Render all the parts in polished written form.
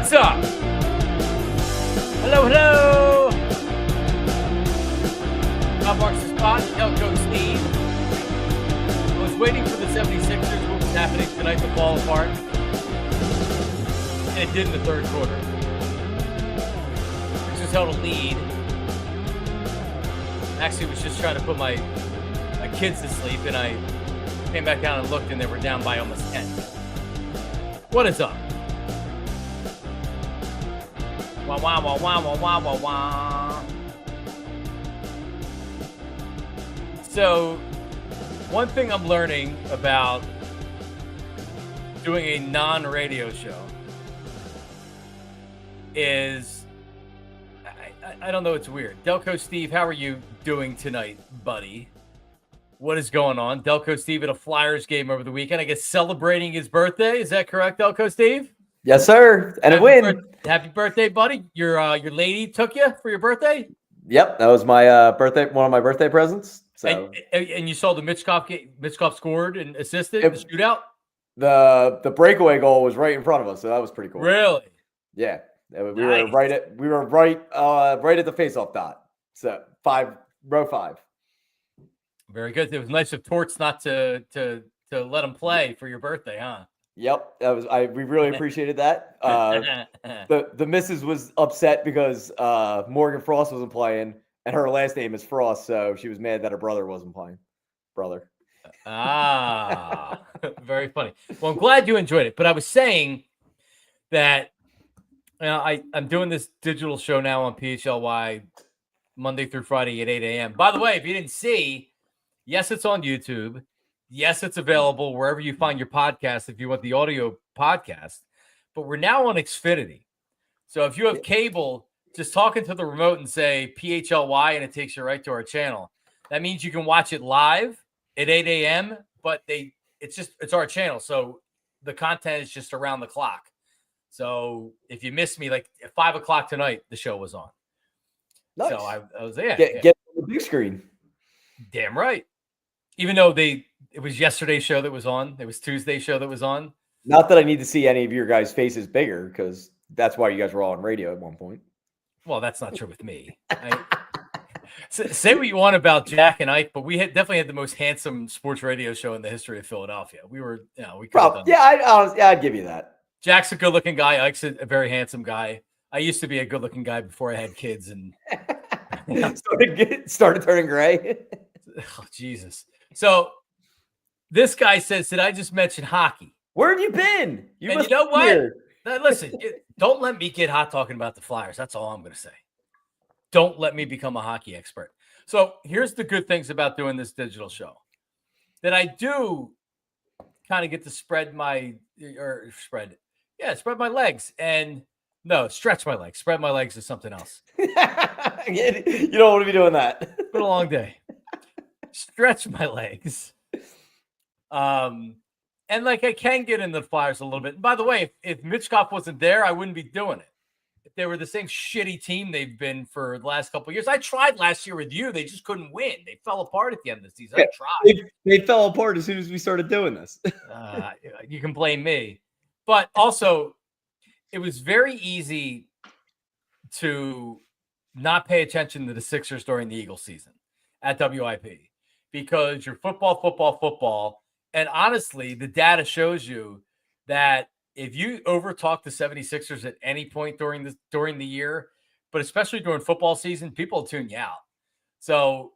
What's up? Hello, hello. Top marks the spot. Delco Steve. I was waiting for the 76ers. What was happening tonight to fall apart? And it did in the third quarter. Sixers held a lead. Actually, was just trying to put my kids to sleep, and I came back down and looked, and they were down by almost 10. What is up? Wah, wah, wah, wah, wah, wah, wah, wah. So, one thing I'm learning about doing a non-radio show is, I don't know, it's weird. Delco Steve, how are you doing tonight, buddy? What is going on? Delco Steve at a Flyers game over the weekend, I guess celebrating his birthday. Is that correct, Delco Steve? Yes, sir. And a win. Happy birthday, buddy. Your lady took you for your birthday? Yep, that was my birthday, one of my birthday presents. So and you saw the Mitchkov game. Mitchkov scored and assisted the shootout. The breakaway goal was right in front of us, so that was pretty cool. Really? Yeah. We Nice. were right at the faceoff dot. So row 5. Very good. It was nice of Torts not to let him play for your birthday, huh? Yep, we really appreciated that. The missus was upset because Morgan Frost wasn't playing, and her last name is Frost, so she was mad that her brother wasn't playing. Brother. Ah, very funny. Well, I'm glad you enjoyed it. But I was saying that I'm doing this digital show now on PHLY Monday through Friday at 8 a.m. By the way, if you didn't see, yes, it's on YouTube. Yes, it's available wherever you find your podcast if you want the audio podcast. But we're now on Xfinity. So if you have cable, just talk into the remote and say PHLY, and it takes you right to our channel. That means you can watch it live at 8 a.m., but it's our channel. So the content is just around the clock. So if you missed me, like at 5 o'clock tonight, the show was on. Nice. So I was there. Get on the big screen. Damn right. Even though it was yesterday's show that was on. It was Tuesday's show that was on. Not that I need to see any of your guys' faces bigger, because that's why you guys were all on radio at one point. Well, that's not true with me. Say what you want about Jack and Ike, but we definitely had the most handsome sports radio show in the history of Philadelphia. We were, we could have done I'd give you that. Jack's a good-looking guy. Ike's a very handsome guy. I used to be a good-looking guy before I had kids, and started turning gray. Oh, Jesus. So this guy says, did I just mention hockey? Where have you been? You know what? Now, listen, don't let me get hot talking about the Flyers. That's all I'm going to say. Don't let me become a hockey expert. So here's the good things about doing this digital show. That I do kind of get to spread my legs. And no, stretch my legs. Spread my legs is something else. You don't want to be doing that. It's been a long day. Stretch my legs. And like I can get in the Flyers a little bit. And by the way, if Mitchkov wasn't there, I wouldn't be doing it. If they were the same shitty team they've been for the last couple of years. I tried last year with you. They just couldn't win. They fell apart at the end of the season. I tried. They fell apart as soon as we started doing this. You can blame me. But also, it was very easy to not pay attention to the Sixers during the Eagles season at WIP because you're football. And honestly, the data shows you that if you overtalk the 76ers at any point during the year, but especially during football season, people tune you out. So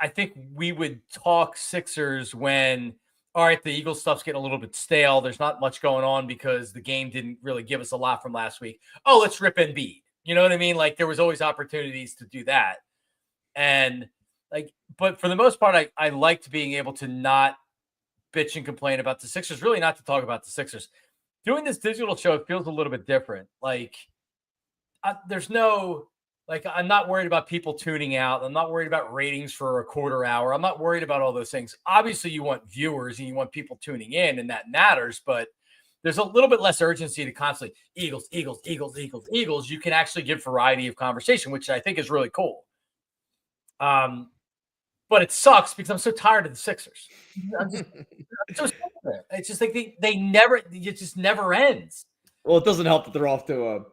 I think we would talk Sixers when, all right, the Eagles stuff's getting a little bit stale. There's not much going on because the game didn't really give us a lot from last week. Oh, let's rip Embiid. You know what I mean? Like there was always opportunities to do that. And but for the most part, I liked being able to not bitch and complain about the Sixers, really not to talk about the Sixers. Doing this digital show, it feels a little bit different. There's no, I'm not worried about people tuning out. I'm not worried about ratings for a quarter hour. I'm not worried about all those things. Obviously, you want viewers and you want people tuning in, and that matters, but there's a little bit less urgency to constantly Eagles. You can actually give variety of conversation, which I think is really cool. But it sucks because I'm so tired of the Sixers. It's just like it just never ends. Well, it doesn't help that they're off to a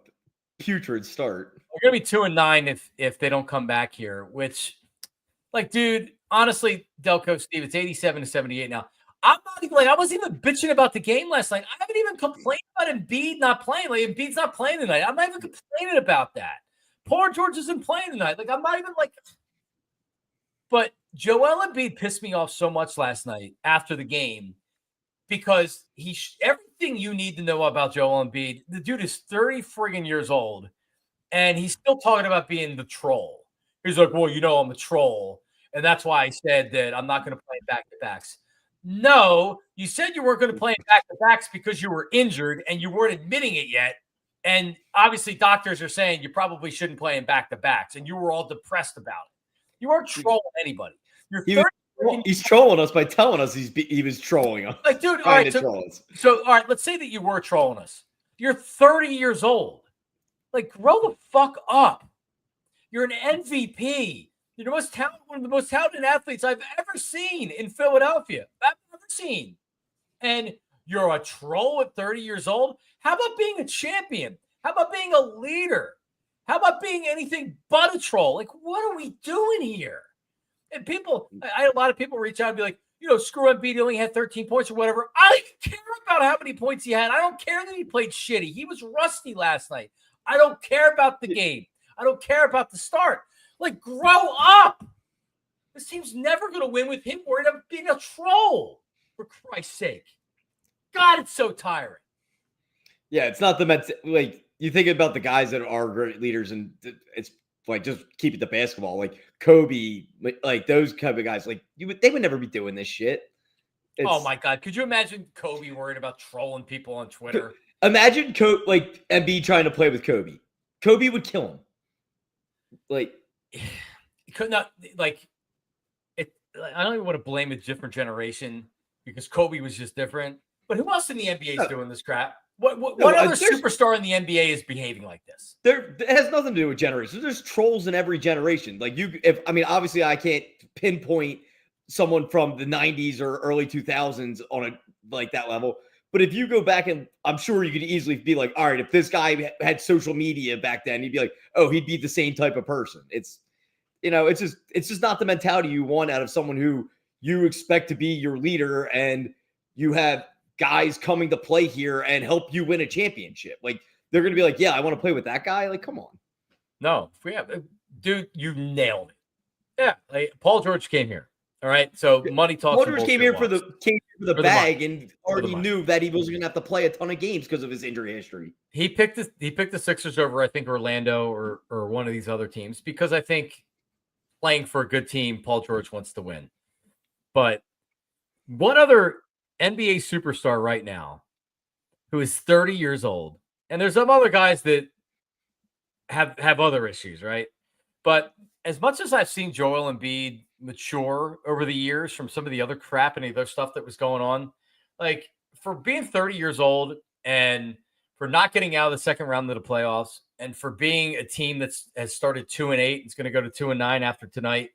putrid start. They're going to be 2-9 if they don't come back here, which, like, dude, honestly, Delco Steve, it's 87-78 now. I'm not even I wasn't even bitching about the game last night. I haven't even complained about Embiid not playing. Like, Embiid's not playing tonight. I'm not even complaining about that. Poor George isn't playing tonight. Like, I'm not even but Joel Embiid pissed me off so much last night after the game because everything you need to know about Joel Embiid, the dude is 30 friggin' years old, and he's still talking about being the troll. He's like, well, I'm a troll, and that's why I said that I'm not going to play back-to-backs. No, you said you weren't going to play back-to-backs because you were injured, and you weren't admitting it yet. And obviously, doctors are saying you probably shouldn't play in back-to-backs, and you were all depressed about it. You weren't trolling anybody. He's trolling us by telling us he was trolling us. Like, dude, all right. So, all right, let's say that you were trolling us. You're 30 years old. Like, grow the fuck up. You're an MVP. You're one of the most talented athletes I've ever seen in Philadelphia. I've ever seen. And you're a troll at 30 years old? How about being a champion? How about being a leader? How about being anything but a troll? Like, what are we doing here? And I had a lot of people reach out and be like, screw Embiid, he only had 13 points or whatever. I don't care about how many points he had. I don't care that he played shitty. He was rusty last night. I don't care about the game. I don't care about the start. Like, grow up. This team's never going to win with him worried about being a troll, for Christ's sake. God, it's so tiring. Yeah, it's not the you think about the guys that are great leaders, and it's like just keep it to basketball, like Kobe, like those kind of guys. Like they would never be doing this shit. Oh my God, could you imagine Kobe worried about trolling people on Twitter? Imagine Embiid trying to play with Kobe. Kobe would kill him. Like, could not it. I don't even want to blame a different generation because Kobe was just different. But who else in the NBA is doing this crap? What other superstar in the NBA is behaving like this? It has nothing to do with generations. There's trolls in every generation. Like obviously I can't pinpoint someone from the 90s or early 2000s on that level. But if you go back, and I'm sure you could easily be like, all right, if this guy had social media back then, he'd be like, oh, he'd be the same type of person. It's just not the mentality you want out of someone who you expect to be your leader, and you have guys coming to play here and help you win a championship. Like, they're going to be like, yeah, I want to play with that guy. Like, come on. No, dude, you nailed it. Yeah. Like, Paul George came here. All right. So money talks. Paul George came here for the bag and already knew that he wasn't going to have to play a ton of games because of his injury history. He picked the Sixers over, I think, Orlando or one of these other teams, because I think playing for a good team, Paul George wants to win. But one other NBA superstar right now who is 30 years old, and there's some other guys that have other issues, right? But as much as I've seen Joel Embiid mature over the years from some of the other crap and the other stuff that was going on, like, for being 30 years old and for not getting out of the second round of the playoffs, and for being a team has started 2-8, it's going to go to 2-9 after tonight,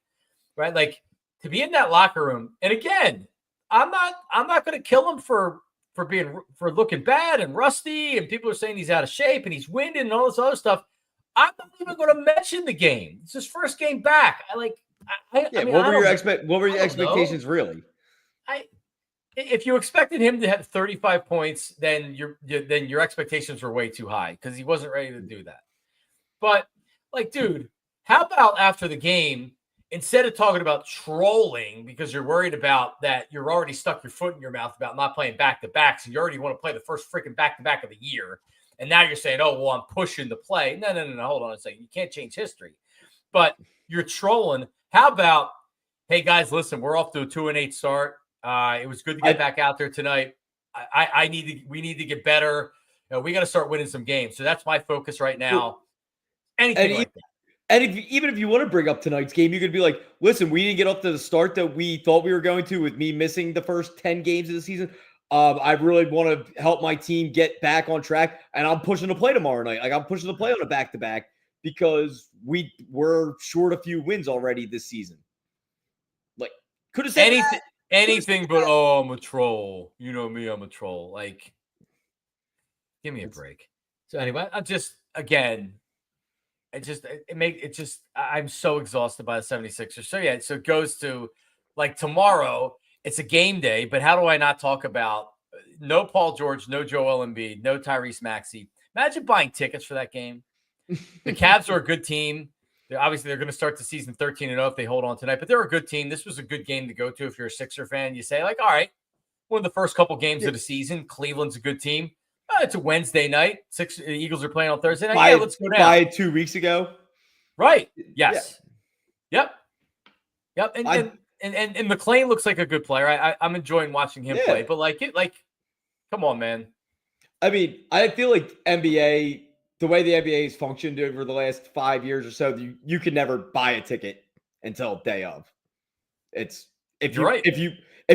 right? Like, to be in that locker room, and again, I'm not going to kill him for looking bad and rusty, and people are saying he's out of shape and he's winded and all this other stuff. I'm not even going to mention the game. It's his first game back. What were your expectations really? If you expected him to have 35 points, then your expectations were way too high because he wasn't ready to do that. But, like, dude, how about after the game, instead of talking about trolling because you're worried about that, you're already stuck your foot in your mouth about not playing back-to-backs, and you already want to play the first freaking back-to-back of the year, and now you're saying, oh, well, I'm pushing the play. No, hold on a second. You can't change history. But you're trolling. How about, hey, guys, listen, we're off to a 2-8 start. It was good to get back out there tonight. We need to get better. We got to start winning some games. So that's my focus right now. Anything like that. And even if you want to bring up tonight's game, you could be like, listen, we didn't get off to the start that we thought we were going to with me missing the first 10 games of the season. I really want to help my team get back on track, and I'm pushing to play tomorrow night. Like, I'm pushing to play on a back-to-back because we were short a few wins already this season. Like, could have said anything but, oh, I'm a troll. You know me, I'm a troll. Like, Give me a break. So anyway, I'm just again, I'm so exhausted by the 76ers. So yeah, so it goes to like tomorrow. It's a game day, but how do I not talk about no Paul George, no Joel Embiid, no Tyrese Maxey? Imagine buying tickets for that game. The Cavs are a good team. They're going to start the season 13-0 if they hold on tonight, but they're a good team. This was a good game to go to if you're a Sixer fan. You say like, all right, one of the first couple games of the season. Cleveland's a good team. It's a Wednesday night. The Eagles are playing on Thursday night. Let's go down. By 2 weeks ago. Right. Yes. Yeah. Yep. And McClain looks like a good player. I'm enjoying watching him play. But come on, man. I mean, I feel like NBA, the way the NBA has functioned over the last 5 years or so, you can never buy a ticket until day of. If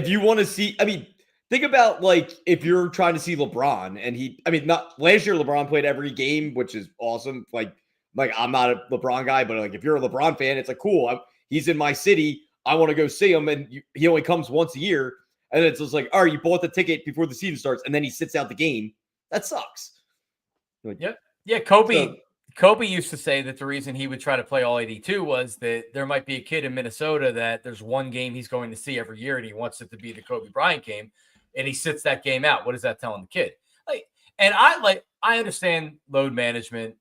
you want to see, I mean, think about like if you're trying to see LeBron and not last year LeBron played every game, which is awesome. Like I'm not a LeBron guy, but like if you're a LeBron fan, it's like cool. He's in my city. I want to go see him, and he only comes once a year. And it's just like, all right, you bought the ticket before the season starts, and then he sits out the game. That sucks. Like, yeah. Kobe used to say that the reason he would try to play all 82 was that there might be a kid in Minnesota that there's one game he's going to see every year, and he wants it to be the Kobe Bryant game, and he sits that game out. What is that telling the kid? I understand load management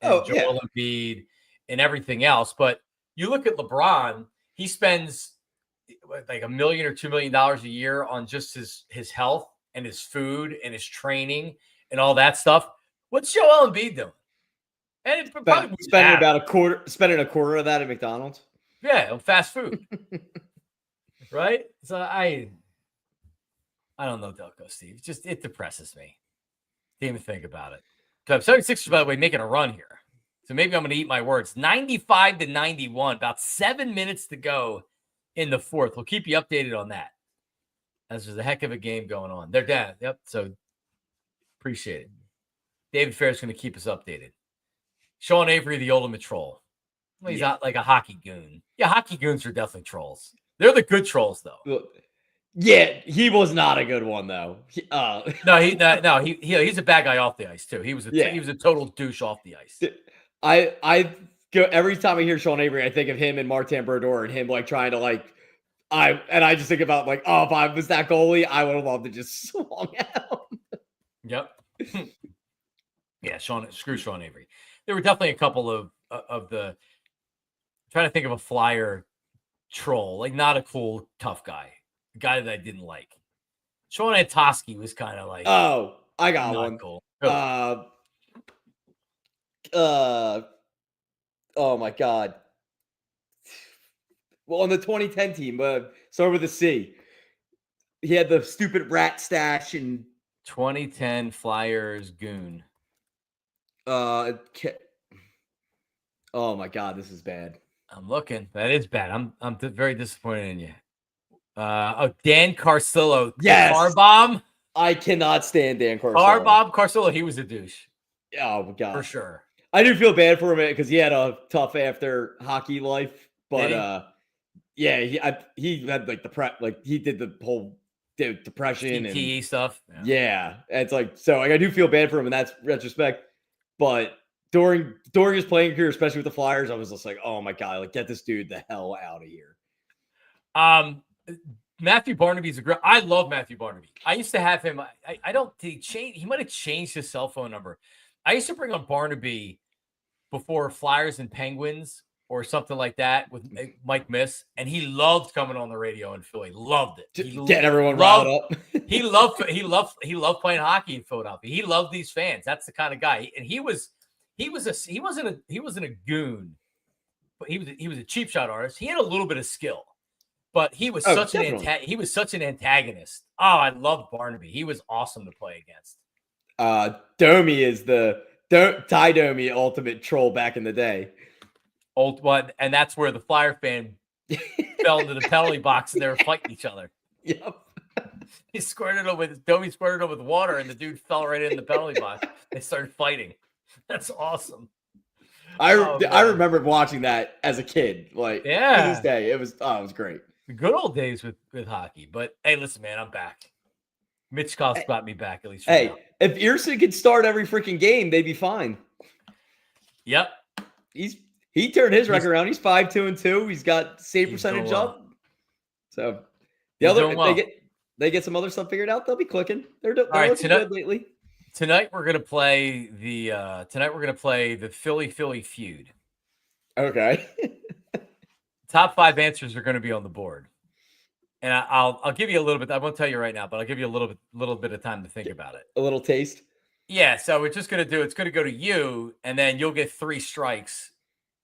and Joel Embiid and everything else, but you look at LeBron, he spends like $1 million or $2 million a year on just his health and his food and his training and all that stuff. What's Joel Embiid doing? And spending a quarter of that at McDonald's. Yeah, fast food. Right? So I don't know, Delco Steve. It depresses me. Didn't even think about it. So 76ers, by the way, making a run here. So maybe I'm going to eat my words. 95-91, about 7 minutes to go in the fourth. We'll keep you updated on that. As there's a heck of a game going on. They're down. Yep. So appreciate it. David Fair's going to keep us updated. Sean Avery, the ultimate troll. Well, he's not like a hockey goon. Yeah, hockey goons are definitely trolls. They're the good trolls, though. Yeah, he was not a good one though. He's a bad guy off the ice too. He was a total douche off the ice. I go every time I hear Sean Avery, I think of him and Martin Brodeur and him like trying to I just think about like, oh, if I was that goalie, I would have loved to just swung out. Yep. Yeah, screw Sean Avery. There were definitely a couple of the trying to think of a Flyer troll, like not a cool tough guy. A guy that I didn't like. Sean Antoski was kind of like, oh, I got one. Cool. Oh my God. Well, on the 2010 team, start with a C. He had the stupid rat stash and 2010 Flyers goon. Oh my God, this is bad. I'm looking. That is bad. I'm very disappointed in you. Dan Carcillo. Yes. Car bomb. I cannot stand Dan Carcillo. Car bomb Carcillo. He was a douche. Oh my God. For sure. I do feel bad for him because he had a tough after hockey life, but he had like he did the whole depression CTE and stuff. Yeah. It's like, so I do feel bad for him in that retrospect, but during his playing career, especially with the Flyers, I was just like, oh my God, like get this dude the hell out of here. Matthew Barnaby's I love Matthew Barnaby. I used to have him. He might have changed his cell phone number. I used to bring on Barnaby before Flyers and Penguins or something like that with Mike Miss, and he loved coming on the radio in Philly. Loved it. Get everyone riled up. he loved playing hockey in Philadelphia. He loved these fans. That's the kind of guy. And he wasn't a goon, but he was a cheap shot artist. He had a little bit of skill. But he was such an antagonist. Oh, I loved Barnaby. He was awesome to play against. Domi is Ty Domi ultimate troll back in the day. Old one, and that's where the Flyer fan fell into the penalty box and they were fighting each other. Yep. Domi squirted him with water, and the dude fell right in the penalty box. They started fighting. That's awesome. I remember watching that as a kid. Like, to this day, it was great. The good old days with hockey. But hey, listen, man, I'm back. Mitch Koss got me back at least. Hey, If Earson could start every freaking game, they'd be fine. Yep. He turned his record around. He's 5-2-2. He's got save percentage well. up. So they get some other stuff figured out. They'll be clicking. They're looking good lately. Tonight we're gonna play the Philly Philly Feud. Okay. Top 5 answers are going to be on the board, and I'll give you a little bit. I won't tell you right now, but I'll give you a little bit of time to think about it. A little taste. Yeah. So it's going to go to you, and then you'll get 3 strikes,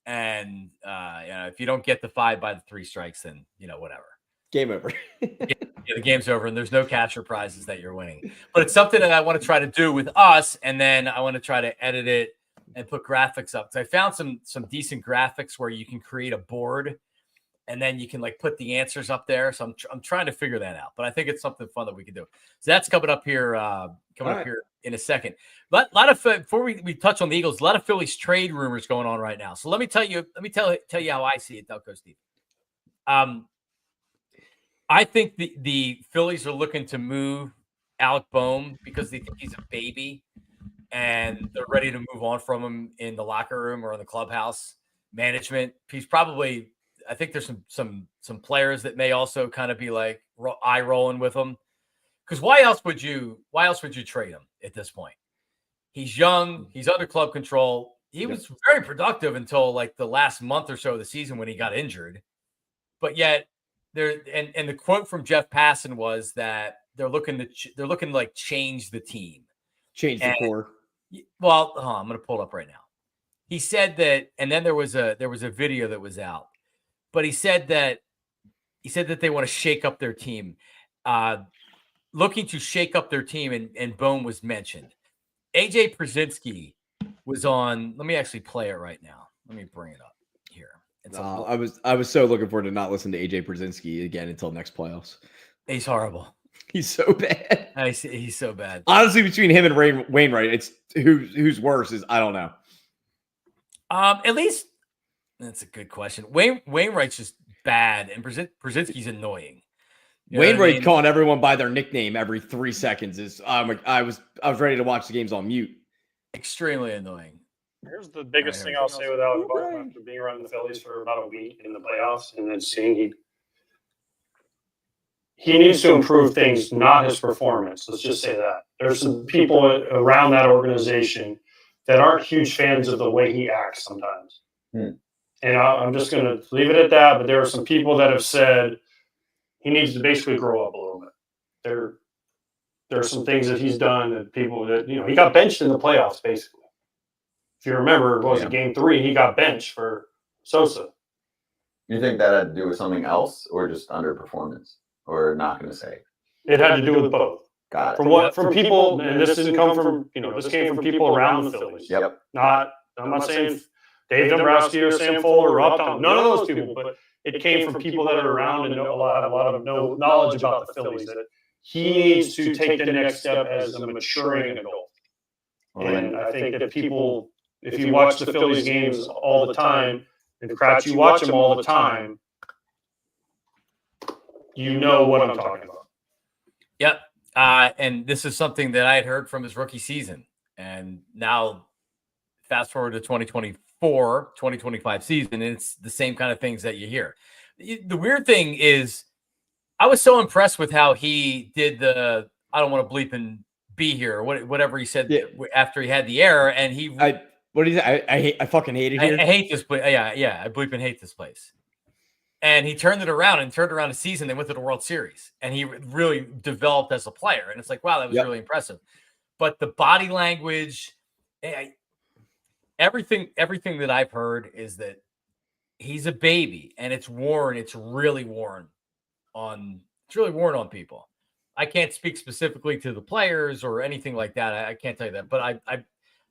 and if you don't get the 5 by the 3 strikes, then whatever. Game over. The game's over, and there's no cash or prizes that you're winning. But it's something that I want to try to do with us, and then I want to try to edit it and put graphics up. So I found some decent graphics where you can create a board, and then you can put the answers up there. So I'm trying to figure that out. But I think it's something fun that we can do. So that's coming up here. Here in a second. But a lot of before we touch on the Eagles, a lot of Phillies trade rumors going on right now. So let me tell you how I see it, Delco Steve. I think the Phillies are looking to move Alec Boehm because they think he's a baby and they're ready to move on from him in the locker room or in the clubhouse management. He's probably, I think there's some players that may also kind of be eye rolling with him. Because why else would you trade him at this point? He's young, he's under club control. He was very productive until the last month or so of the season when he got injured. But yet and the quote from Jeff Passan was that they're looking to change the team, change the core. Well, I'm going to pull it up right now. He said that, and then there was a video that was out, but he said that they want to shake up their team, looking to shake up their team, and Boehm was mentioned. AJ Przinsky was on. Let me actually play it right now. Let me bring it up here. I was so looking forward to not listen to AJ Przinsky again until next playoffs. He's horrible. He's so bad. He's so bad. Honestly, between him and Wainwright, it's who's worse is I don't know. At least that's a good question. Wainwright's just bad, and Przinsky's annoying. Wainwright calling everyone by their nickname every 3 seconds is. I was ready to watch the games on mute. Extremely annoying. Here's the biggest thing I'll say with Alec Boehm after being around the Phillies for about a week in the playoffs and then seeing he needs to improve things, not his performance. Let's just say that. There's some people around that organization that aren't huge fans of the way he acts sometimes. And I'm just going to leave it at that. But there are some people that have said he needs to basically grow up a little bit. There are some things that he's done that people that, he got benched in the playoffs, basically. If you remember, it game 3, he got benched for Sosa. You think that had to do with something else or just underperformance? Or not going to say? It had to do with both. Got it. From people, and this didn't come from, this came from people around the Phillies. Yep. I'm not saying Dave Dombrowski or Sam Fuller or Rob Thompson, none of those people, but it came from people that are around and have a lot of knowledge about the Phillies that he needs to take the next step as a maturing adult. And I think that people, if you watch the Phillies games all the time, and Kratz, you watch them all the time, you know what I'm talking about. Yep. And this is something that I had heard from his rookie season. And now fast forward to 2024, 2025 season, and it's the same kind of things that you hear. The weird thing is I was so impressed with how he did the, I don't want to bleep and be here, or whatever he said after he had the error. And I fucking hate it here. I hate this place. Yeah. I bleep and hate this place. And he turned it around a season. They went to the World Series and he really developed as a player. And it's wow, that was really impressive. But the body language, everything that I've heard is that he's a baby and it's really worn on people. I can't speak specifically to the players or anything like that. I can't tell you that, but I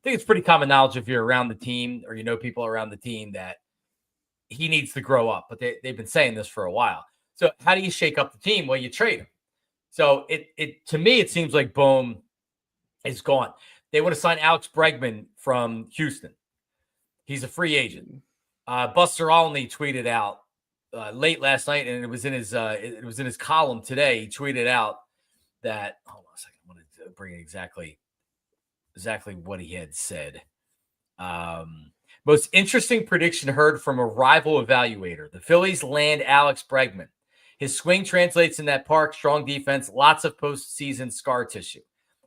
think it's pretty common knowledge if you're around the team or people around the team that he needs to grow up, but they've been saying this for a while. So how do you shake up the team? Well, you trade him. So it to me, it seems like Boehm is gone. They want to sign Alex Bregman from Houston. He's a free agent. Buster Olney tweeted out late last night, and it was in his column today. He tweeted out that, hold on a second, I want to bring it exactly. exactly what he had said. Most interesting prediction heard from a rival evaluator. The Phillies land Alex Bregman. His swing translates in that park, strong defense, lots of postseason scar tissue.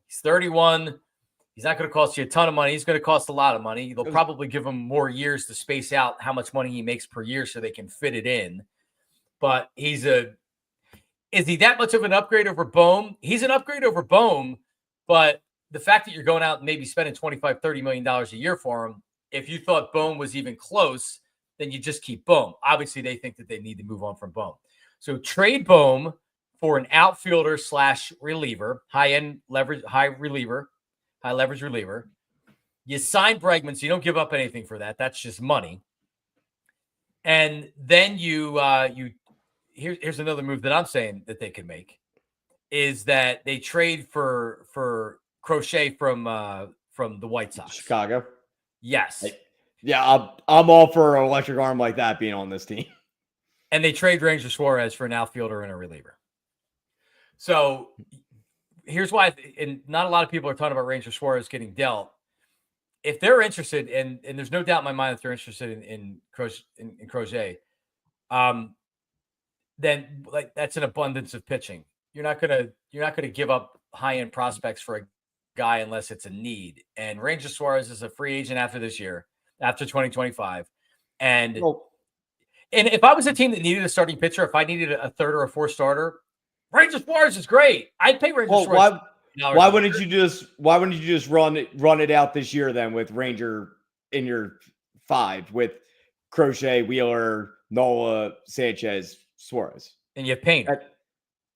He's 31. He's not going to cost you a ton of money. He's going to cost a lot of money. They'll probably give him more years to space out how much money he makes per year so they can fit it in. But is he that much of an upgrade over Bohm? He's an upgrade over Bohm, but the fact that you're going out and maybe spending $25, $30 million a year for him, if you thought Bohm was even close, then you just keep Bohm. Obviously, they think that they need to move on from Bohm. So trade Bohm for an outfielder / reliever, high leverage reliever. You sign Bregman, so you don't give up anything for that. That's just money. And then here's another move that I'm saying that they could make is that they trade for Crochet from the White Sox. Chicago. Yes. Yeah, I'm all for an electric arm like that being on this team. And they trade Ranger Suarez for an outfielder and a reliever. So here's why, and not a lot of people are talking about Ranger Suarez getting dealt. If they're interested, and there's no doubt in my mind that they're interested in Crochet, then like that's an abundance of pitching. You're not gonna give up high-end prospects for a guy unless it's a need. And Ranger Suarez is a free agent after this year, after 2025. And if I was a team that needed a starting pitcher, if I needed a third or a fourth starter, Ranger Suarez is great. I'd pay Ranger Suarez. Why wouldn't you just run it out this year then with Ranger in your 5 with Crochet, Wheeler, Nola, Sanchez, Suarez, and you have Painter?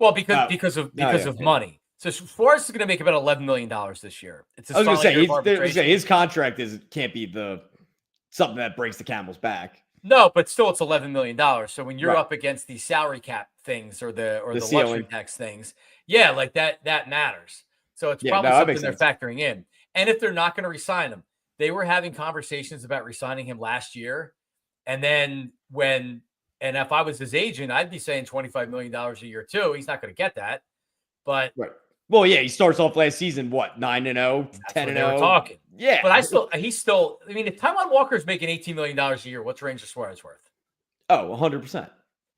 Well, because of money. So Suarez is going to make about $11 million this year. I was going to say his contract can't be something that breaks the camel's back. No, but still, it's $11 million. So when you're up against the salary cap things or the luxury tax things, yeah, like that matters. So it's probably something they're factoring in. And if they're not going to re-sign him, they were having conversations about re-signing him last year. And then if I was his agent, I'd be saying $25 million a year too. He's not going to get that. But well, yeah, he starts off last season, 9-0, 10-0. We're talking. Yeah. But if Taijuan Walker's making $18 million a year, what's Ranger Suarez worth? Oh, 100%.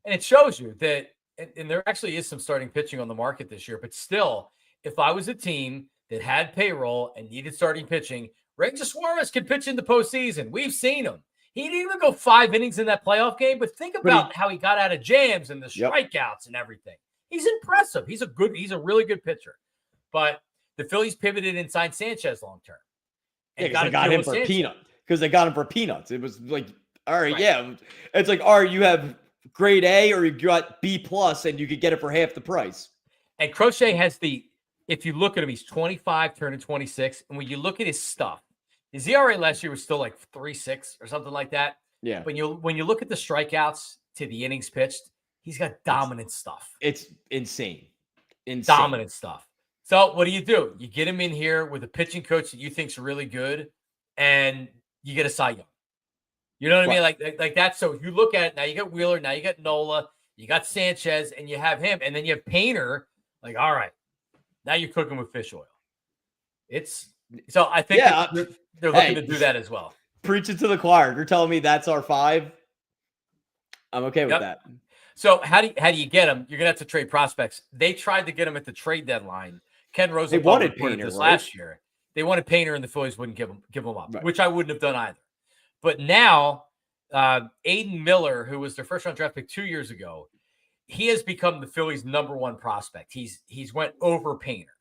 And it shows you that, and there actually is some starting pitching on the market this year, but still, if I was a team that had payroll and needed starting pitching, Ranger Suarez can pitch in the postseason. We've seen him. He didn't even go 5 innings in that playoff game, but think about how he got out of jams and the strikeouts and everything. He's impressive. He's a really good pitcher. But the Phillies pivoted and signed Sanchez long term. Yeah, because they got him for peanuts. Because they got him for peanuts. It was like, all right, yeah. It's like, all right, you have grade A or you got B+, and you could get it for half the price. And Crochet has if you look at him, he's 25, turning 26. And when you look at his stuff, his ERA last year was still like 3.6 or something like that. Yeah. When you look at the strikeouts to the innings pitched, he's got dominant stuff. It's insane. Dominant stuff. So what do? You get him in here with a pitching coach that you think's really good, and you get a Cy Young. You know what I mean? Like that. So if you look at it now, you got Wheeler, now you got Nola, you got Sanchez, and you have him, and then you have Painter. Like, all right, now you're cooking with fish oil. So I think they're looking to do that as well. Preach it to the choir. You're telling me that's our 5. I'm okay with that. So how do you get them? You're gonna have to trade prospects. They tried to get them at the trade deadline. Ken Rosenthal reported this last year. They wanted Painter, and the Phillies wouldn't give him up, which I wouldn't have done either. But now, Aiden Miller, who was their first-round draft pick 2 years ago, he has become the Phillies' #1 prospect. He's went over Painter.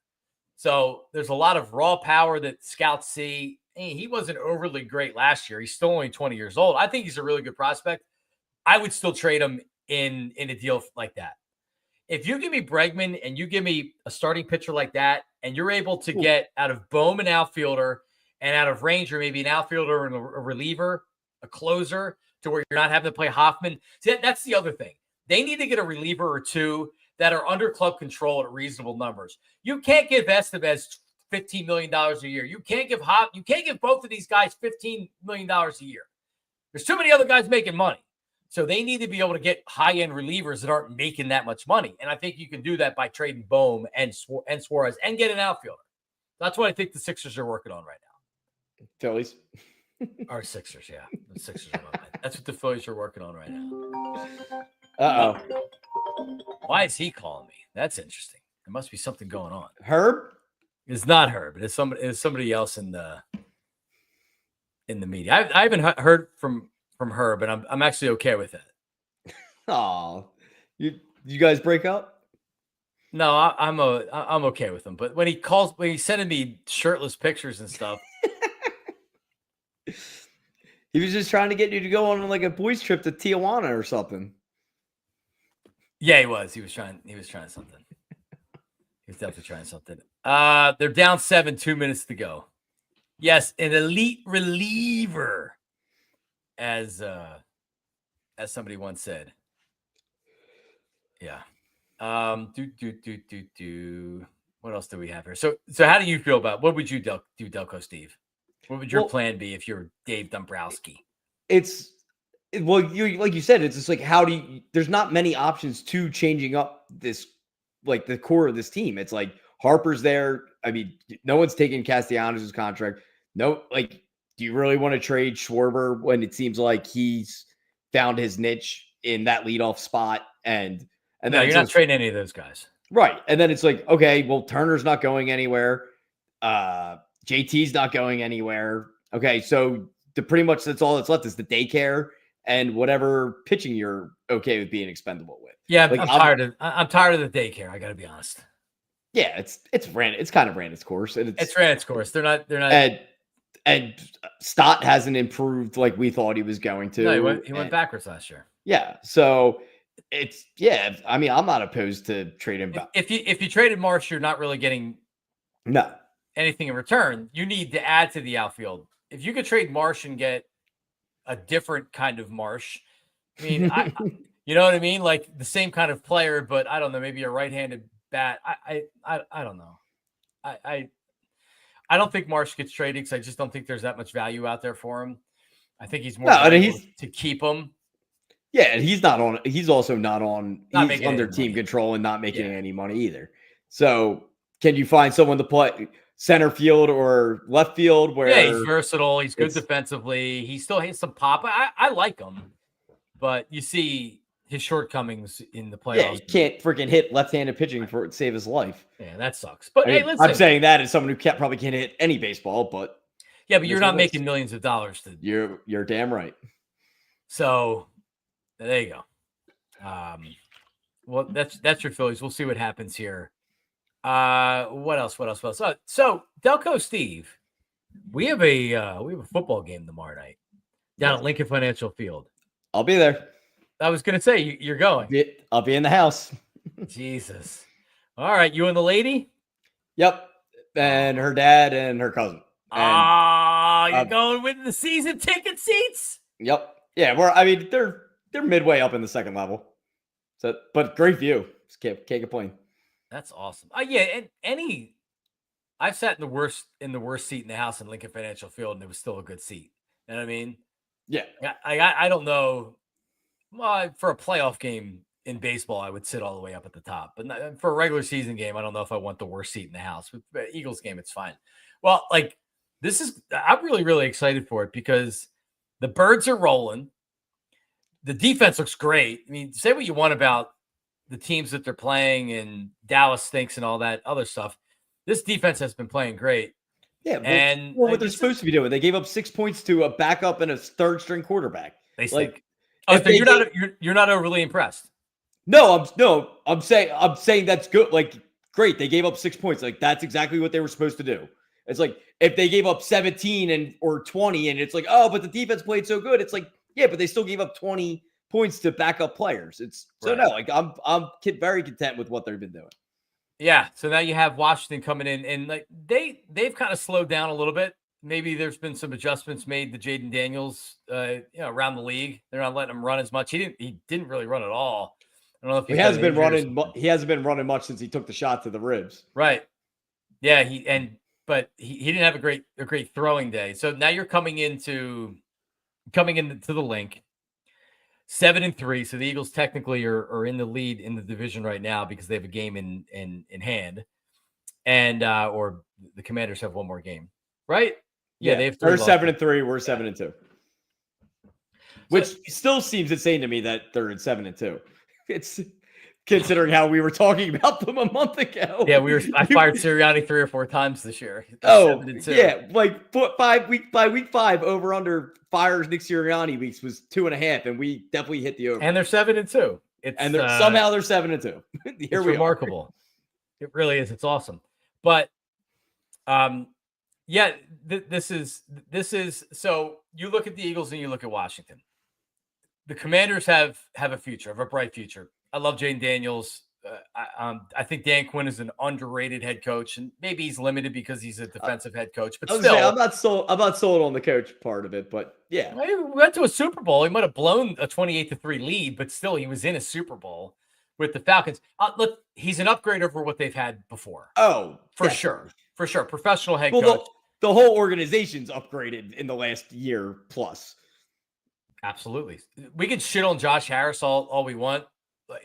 So there's a lot of raw power that scouts see. He wasn't overly great last year. He's still only 20 years old. I think he's a really good prospect. I would still trade him in a deal like that. If you give me Bregman and you give me a starting pitcher like that, and you're able to get out of Bohm an outfielder and out of Ranger maybe an outfielder and a reliever, a closer, to where you're not having to play Hoffman. See, that's the other thing. They need to get a reliever or two that are under club control at reasonable numbers. You can't give Estevez $15 million a year. You can't give both of these guys $15 million a year. There's too many other guys making money. So they need to be able to get high-end relievers that aren't making that much money. And I think you can do that by trading Bohm and Suarez and get an outfielder. That's what I think the Sixers are working on right now. Phillies. Our Sixers, yeah. The Sixers are on that. That's what the Phillies are working on right now. Uh-oh. Why is he calling me? That's interesting. There must be something going on. Herb? It's not Herb. It's somebody else in the media. I haven't heard from Herb, and I'm actually okay with it. Oh, you guys break up? No, I'm okay with him. But when he's sending me shirtless pictures and stuff, he was just trying to get you to go on like a boys trip to Tijuana or something. Yeah, he was. He was trying something. He was definitely trying something. They're down 7, 2 minutes to go. Yes, an elite reliever, as somebody once said. Yeah. What else do we have here? So how do you feel about what would you do, Delco Steve? What would your plan be if you're Dave Dombrowski? Well, you like you said, it's just like there's not many options to changing up this, like the core of this team. It's like Harper's there. I mean, no one's taking Castellanos' contract. No, like, do you really want to trade Schwarber when it seems like he's found his niche in that leadoff spot? And no, you're not trading any of those guys. Right. And then it's like, okay, well, Turner's not going anywhere. JT's not going anywhere. Okay, so pretty much that's all that's left is the daycare and whatever pitching you're okay with being expendable with. Yeah, like, I'm tired of the daycare. I got to be honest. Yeah, it's kind of ran its course. And it's ran its course. They're not. And Stott hasn't improved like we thought he was going to. No, he went backwards last year. Yeah, so I mean, I'm not opposed to trading back. If you traded Marsh, you're not really getting anything in return. You need to add to the outfield. If you could trade Marsh and get a different kind of Marsh, I mean, you know what I mean? Like the same kind of player, but I don't know, maybe a right-handed bat. I don't know. I don't think Marsh gets traded because I just don't think there's that much value out there for him. I think he's more to keep him. Yeah, and he's also not under team control and not making any money either. So can you find someone to play center field or left field where he's versatile, he's good defensively, he still has some pop. I like him, but you see his shortcomings in the playoffs. Yeah, he can't freaking hit left-handed pitching to save his life. Yeah, that sucks. But I'm saying that as someone who probably can't hit any baseball, but yeah, but you're not making millions of dollars to. You're damn right. So there you go. Well, that's your Phillies. We'll see what happens here. What else? So Delco Steve, we have a football game tomorrow night down at Lincoln Financial Field. I'll be there. I was gonna say you're going. I'll be in the house. Jesus. All right, you and the lady? Yep. And her dad and her cousin. You're going with the season ticket seats? Yep. Yeah, they're midway up in the second level. So, but great view. Just can't complain. That's awesome. Yeah, and I've sat in the worst seat in the house in Lincoln Financial Field, and it was still a good seat. You know what I mean? Yeah. I don't know. Well, for a playoff game in baseball, I would sit all the way up at the top. But for a regular season game, I don't know if I want the worst seat in the house. With the Eagles game, it's fine. Well, I'm really, really excited for it because the birds are rolling. The defense looks great. I mean, say what you want about the teams that they're playing and Dallas stinks and all that other stuff. This defense has been playing great. Yeah, and what they're supposed to be doing. They gave up 6 points to a backup and a third string quarterback. They stink. You're not overly impressed. No, I'm saying that's good. Like, great. They gave up 6 points. Like, that's exactly what they were supposed to do. It's like if they gave up 17 or 20 and it's like, oh, but the defense played so good. It's like, yeah, but they still gave up 20 points to backup players. I'm very content with what they've been doing. Yeah. So now you have Washington coming in and like they've kind of slowed down a little bit. Maybe there's been some adjustments made to Jaden Daniels, around the league. They're not letting him run as much. He didn't really run at all. I don't know if he hasn't been running. He hasn't been running much since he took the shot to the ribs. Right. Yeah. But he didn't have a great throwing day. So now you're coming into the link 7-3. So the Eagles technically are in the lead in the division right now because they have a game in hand. and or the Commanders have one more game, right? Yeah, they have 3 They're losses. 7-3. We're 7-2. Which still seems insane to me that they're at 7-2. It's considering how we were talking about them a month ago. Yeah, I fired Sirianni 3 or 4 times this year. Oh, 7-2. yeah, like by week 5, over under fires Nick Sirianni weeks was 2.5, and we definitely hit the over. And they're 7-2. Somehow they're 7-2. Here we remarkable. It really is. It's awesome. But yeah, this is so you look at the Eagles and you look at Washington. The Commanders have a future, have a bright future. I love Jane Daniels. I think Dan Quinn is an underrated head coach, and maybe he's limited because he's a defensive head coach. But still, I'm not sold on the coach part of it. But yeah, he went to a Super Bowl. He might have blown a 28-3 lead, but still, he was in a Super Bowl with the Falcons. Look, he's an upgrade over what they've had before. Oh, for sure. Professional head coach. The whole organization's upgraded in the last year plus. Absolutely. We can shit on Josh Harris all we want.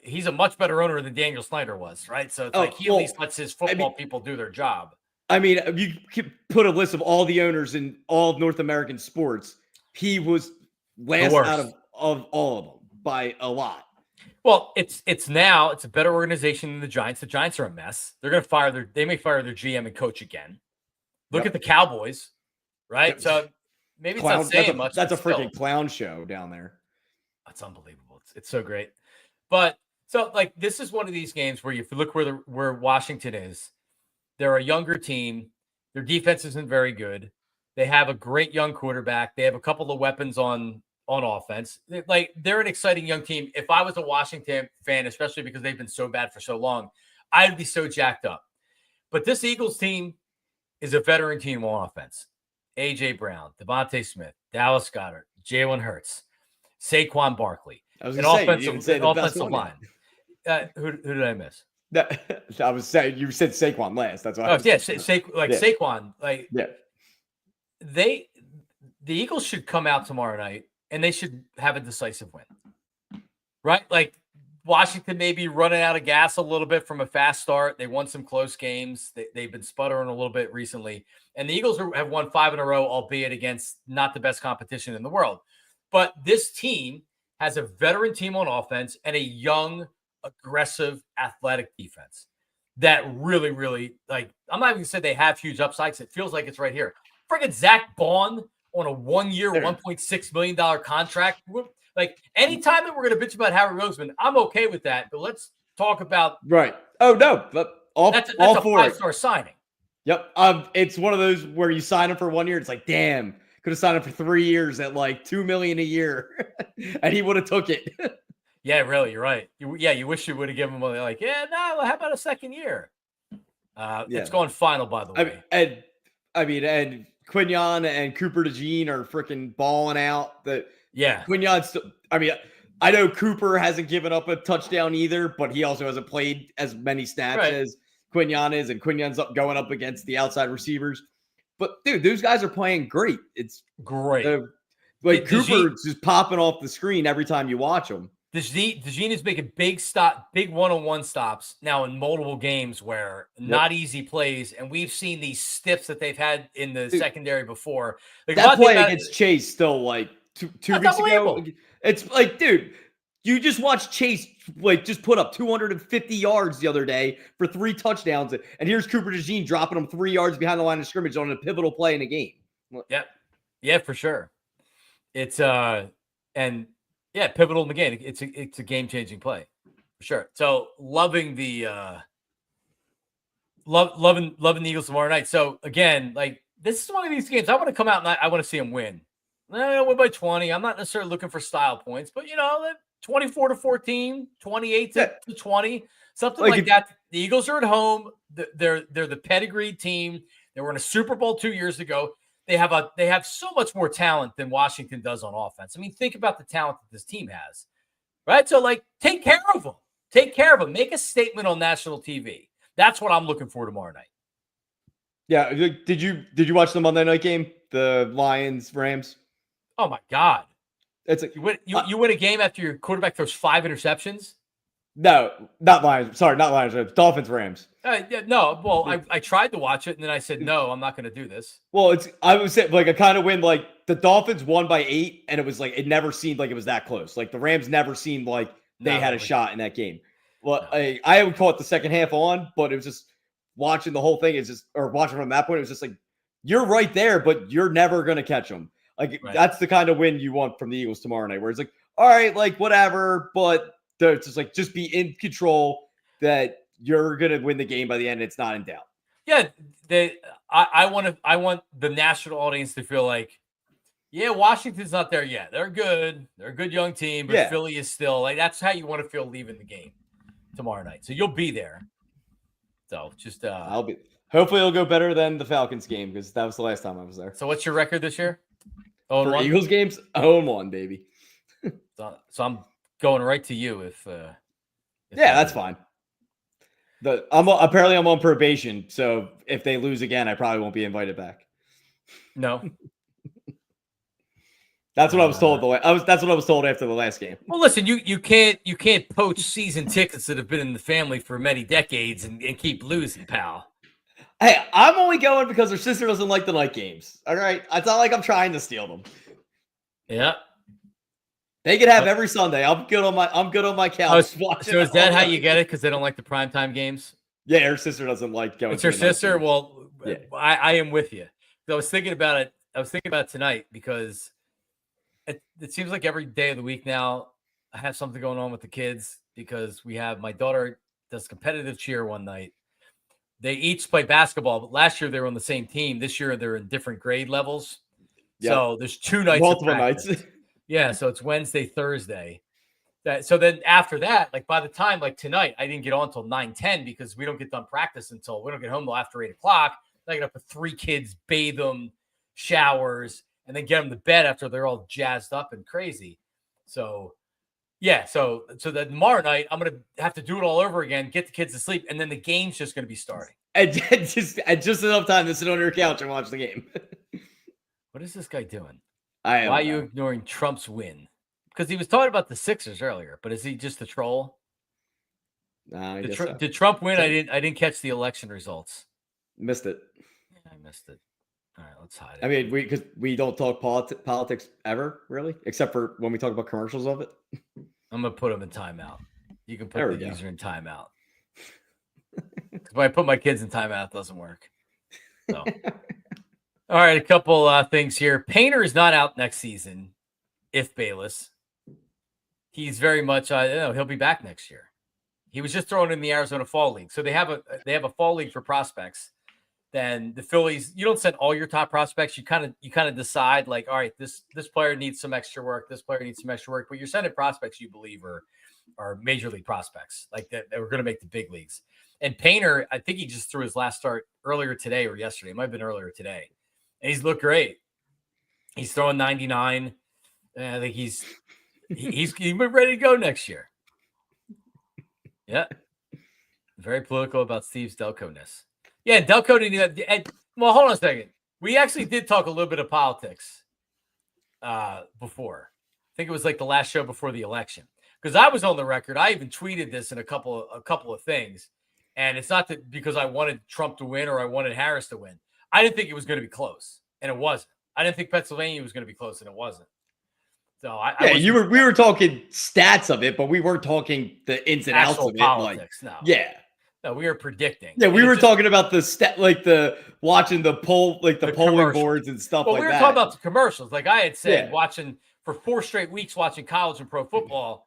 He's a much better owner than Daniel Snyder was, right? So it's he at least lets his football people do their job. I mean, you could put a list of all the owners in all of North American sports. He was last out of all of them by a lot. Well, it's a better organization than the Giants. The Giants are a mess. They're going to they may fire their GM and coach again. Look at the Cowboys, right? Yep. So maybe it's not saying much. That's a freaking clown show down there. That's unbelievable. It's so great. But so like this is one of these games where if you look where Washington is, they're a younger team. Their defense isn't very good. They have a great young quarterback. They have a couple of weapons on offense. They're an exciting young team. If I was a Washington fan, especially because they've been so bad for so long, I'd be so jacked up. But this Eagles team is a veteran team on offense. A.J. Brown, Devontae Smith, Dallas Goedert, Jalen Hurts, Saquon Barkley. I was going to say, offensive line. Who did I miss? I was saying you said Saquon last. That's why. Saquon. The Eagles should come out tomorrow night and they should have a decisive win, right? Like Washington may be running out of gas a little bit from a fast start. They won some close games. They've been sputtering a little bit recently, and the Eagles have won 5 in a row, albeit against not the best competition in the world. But this team has a veteran team on offense and a young, aggressive, athletic defense that really, really, I'm not even going to say they have huge upsides. It feels like it's right here. Friggin' Zach Bond on a 1-year, $1.6 million contract. Like, anytime that we're going to bitch about Harry Roseman, I'm okay with that. But let's talk about right. Oh no, but that's a 5-star signing. Yep. It's one of those where you sign him for 1 year. It's like, damn, could have signed him for 3 years at like $2 million a year, and he would have took it. Yeah, really, you're right. You wish you would have given him how about a second year? It's going final, by the way. And Quignon and Cooper DeJean are freaking balling out. Quignon's still, I know Cooper hasn't given up a touchdown either, but he also hasn't played as many snaps as Quignon is, and Quignon's going up against the outside receivers. But dude, those guys are playing great. It's great. Cooper's just popping off the screen every time you watch him. DeJean is making big one-on-one stops now in multiple games where not easy plays, and we've seen these stiffs that they've had in the secondary before. That play against Chase still two weeks ago. It's like, dude, you just watched Chase just put up 250 yards the other day for 3 touchdowns, and here's Cooper DeJean dropping them 3 yards behind the line of scrimmage on a pivotal play in a game. Yeah, for sure. It's pivotal in the game. It's a game-changing play for sure. So loving the loving the Eagles tomorrow night. So again, this is one of these games I want to come out and I want to see them win. I win by 20. I'm not necessarily looking for style points, but 24-14, 28-20, something like that. The Eagles are at home. They're the pedigreed team. They were in a Super Bowl 2 years ago. They have so much more talent than Washington does on offense. I mean, think about the talent that this team has, right? So, take care of them. Take care of them. Make a statement on national TV. That's what I'm looking for tomorrow night. Yeah. Did you watch the Monday night game? The Lions-Rams? Oh my God! It's you win a game after your quarterback throws 5 interceptions. No, not Lions. Sorry, not Lions. Dolphins, Rams. Yeah, no. Well, I tried to watch it, and then I said, no, I'm not going to do this. Well, I would say like a kind of win. Like the Dolphins won by 8, and it was like it never seemed like it was that close. Like the Rams never seemed like they had a shot in that game. Well, No. I would call it the second half on, but it was just watching the whole thing. Is just or watching from that point, it was just like you're right there, but you're never going to catch them. Like that's the kind of win you want from the Eagles tomorrow night, where it's like, all right, like whatever, but it's just like just be in control that you're gonna win the game by the end. It's not in doubt. Yeah, I want the national audience to feel like, yeah, Washington's not there yet. They're good. They're a good young team, but Philly is still like that's how you want to feel leaving the game tomorrow night. So you'll be there. So just I'll be. Hopefully, it'll go better than the Falcons game because that was the last time I was there. So what's your record this year? For Eagles games, 0-1, baby. So I'm going right to you if yeah, that's fine. I'm on probation, so if they lose again, I probably won't be invited back. No. That's what I was told. That's what I was told after the last game. Well, listen, you can't poach season tickets that have been in the family for many decades and keep losing, pal. Hey, I'm only going because her sister doesn't like the night games. All right, it's not like I'm trying to steal them. Yeah. They can have every Sunday. I'm good on my couch. So is that how you get it? Because they don't like the primetime games? Yeah, her sister doesn't like going. It's her sister. Well, yeah. I am with you. I was thinking about it. I was thinking about it tonight because it seems like every day of the week now I have something going on with the kids because we have my daughter does competitive cheer one night. They each play basketball, but last year they were on the same team. This year they're in different grade levels. Yep. So there's 2 nights. Multiple nights. Yeah, so it's Wednesday, Thursday. So then after that, like by the time like tonight, I didn't get on until 9:10 because we don't get done practice until we don't get home till after 8 o'clock. I get up with 3 kids, bathe them, showers, and then get them to bed after they're all jazzed up and crazy. So yeah, so then tomorrow night I'm gonna have to do it all over again, get the kids to sleep, and then the game's just gonna be starting. And just enough time to sit on your couch and watch the game. What is this guy doing? Why are you ignoring Trump's win? Because he was talking about the Sixers earlier, but is he just a troll? No, did Trump win? I didn't catch the election results. Missed it. Yeah, I missed it. All right, let's hide it. I mean, because we don't talk politics ever, really, except for when we talk about commercials of it. I'm gonna put him in timeout. You can put the user in timeout. Because when I put my kids in timeout, it doesn't work. So. All right, a couple things here. Painter is not out next season. If Bayless, he's very much. He'll be back next year. He was just thrown in the Arizona Fall League, so they have a fall league for prospects. Then the Phillies, you don't send all your top prospects. You kind of decide like, all right, this player needs some extra work. This player needs some extra work. But you're sending prospects you believe are major league prospects, like that we're going to make the big leagues. And Painter, I think he just threw his last start earlier today or yesterday. It might have been earlier today. And he's looked great. He's throwing 99. I think he's ready to go next year. Yeah. Very political about Steve's Delco-ness. Yeah, Delco didn't. Well, hold on a second. We actually did talk a little bit of politics before. I think it was like the last show before the election. Because I was on the record. I even tweeted this in a couple of things. And it's not that because I wanted Trump to win or I wanted Harris to win. I didn't think it was going to be close, and it wasn't. I didn't think Pennsylvania was going to be close, and it wasn't. So we were talking stats of it, but we weren't talking the ins and outs of politics, it. No, we were predicting. Yeah, we were talking about the watching the polling boards and stuff like that. We were talking about the commercials. Like I had said, watching for 4 straight weeks, watching college and pro football,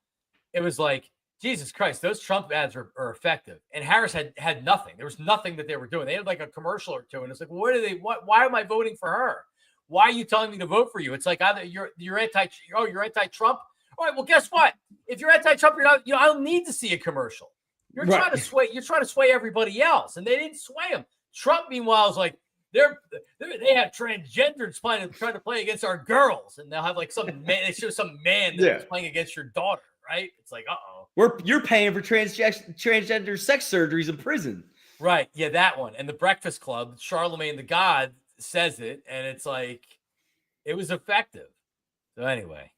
it was like, Jesus Christ, those Trump ads are effective. And Harris had nothing. There was nothing that they were doing. They had like a commercial or two, and it's like, why am I voting for her? Why are you telling me to vote for you? It's like either you're anti-Trump. All right, well, guess what? If you're anti-Trump, you're not. I don't need to see a commercial. You're trying to sway. You're trying to sway everybody else, and they didn't sway him. Trump, meanwhile, is like they have transgenders trying to play against our girls, and they'll have like some man. They show some man that's playing against your daughter, right? It's like, you're paying for transgender sex surgeries in prison, right? Yeah, that one. And the Breakfast Club, Charlemagne the God says it, and it's like it was effective. So anyway,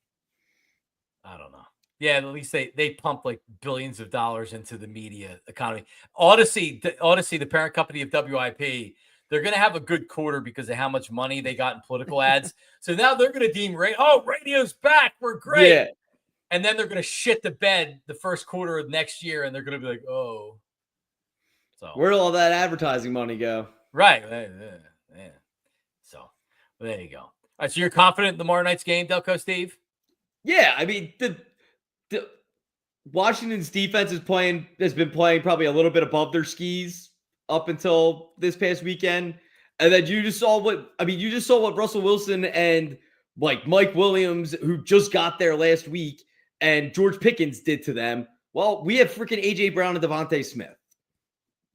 I don't know. Yeah, at least they pump like billions of dollars into the media economy. Odyssey, the parent company of WIP, they're going to have a good quarter because of how much money they got in political ads. So now they're going to deem radio's back. We're great. Yeah. And then they're going to shit the bed the first quarter of next year, and they're going to be like, oh. So Where'd all that advertising money go? right. Yeah. So there you go. All right, so you're confident in tomorrow night's game, Delco Steve? Yeah, I mean the Washington's defense has been playing probably a little bit above their skis up until this past weekend. And then you just saw what Russell Wilson and like Mike Williams, who just got there last week, and George Pickens did to them. Well, we have freaking AJ Brown and Devontae Smith.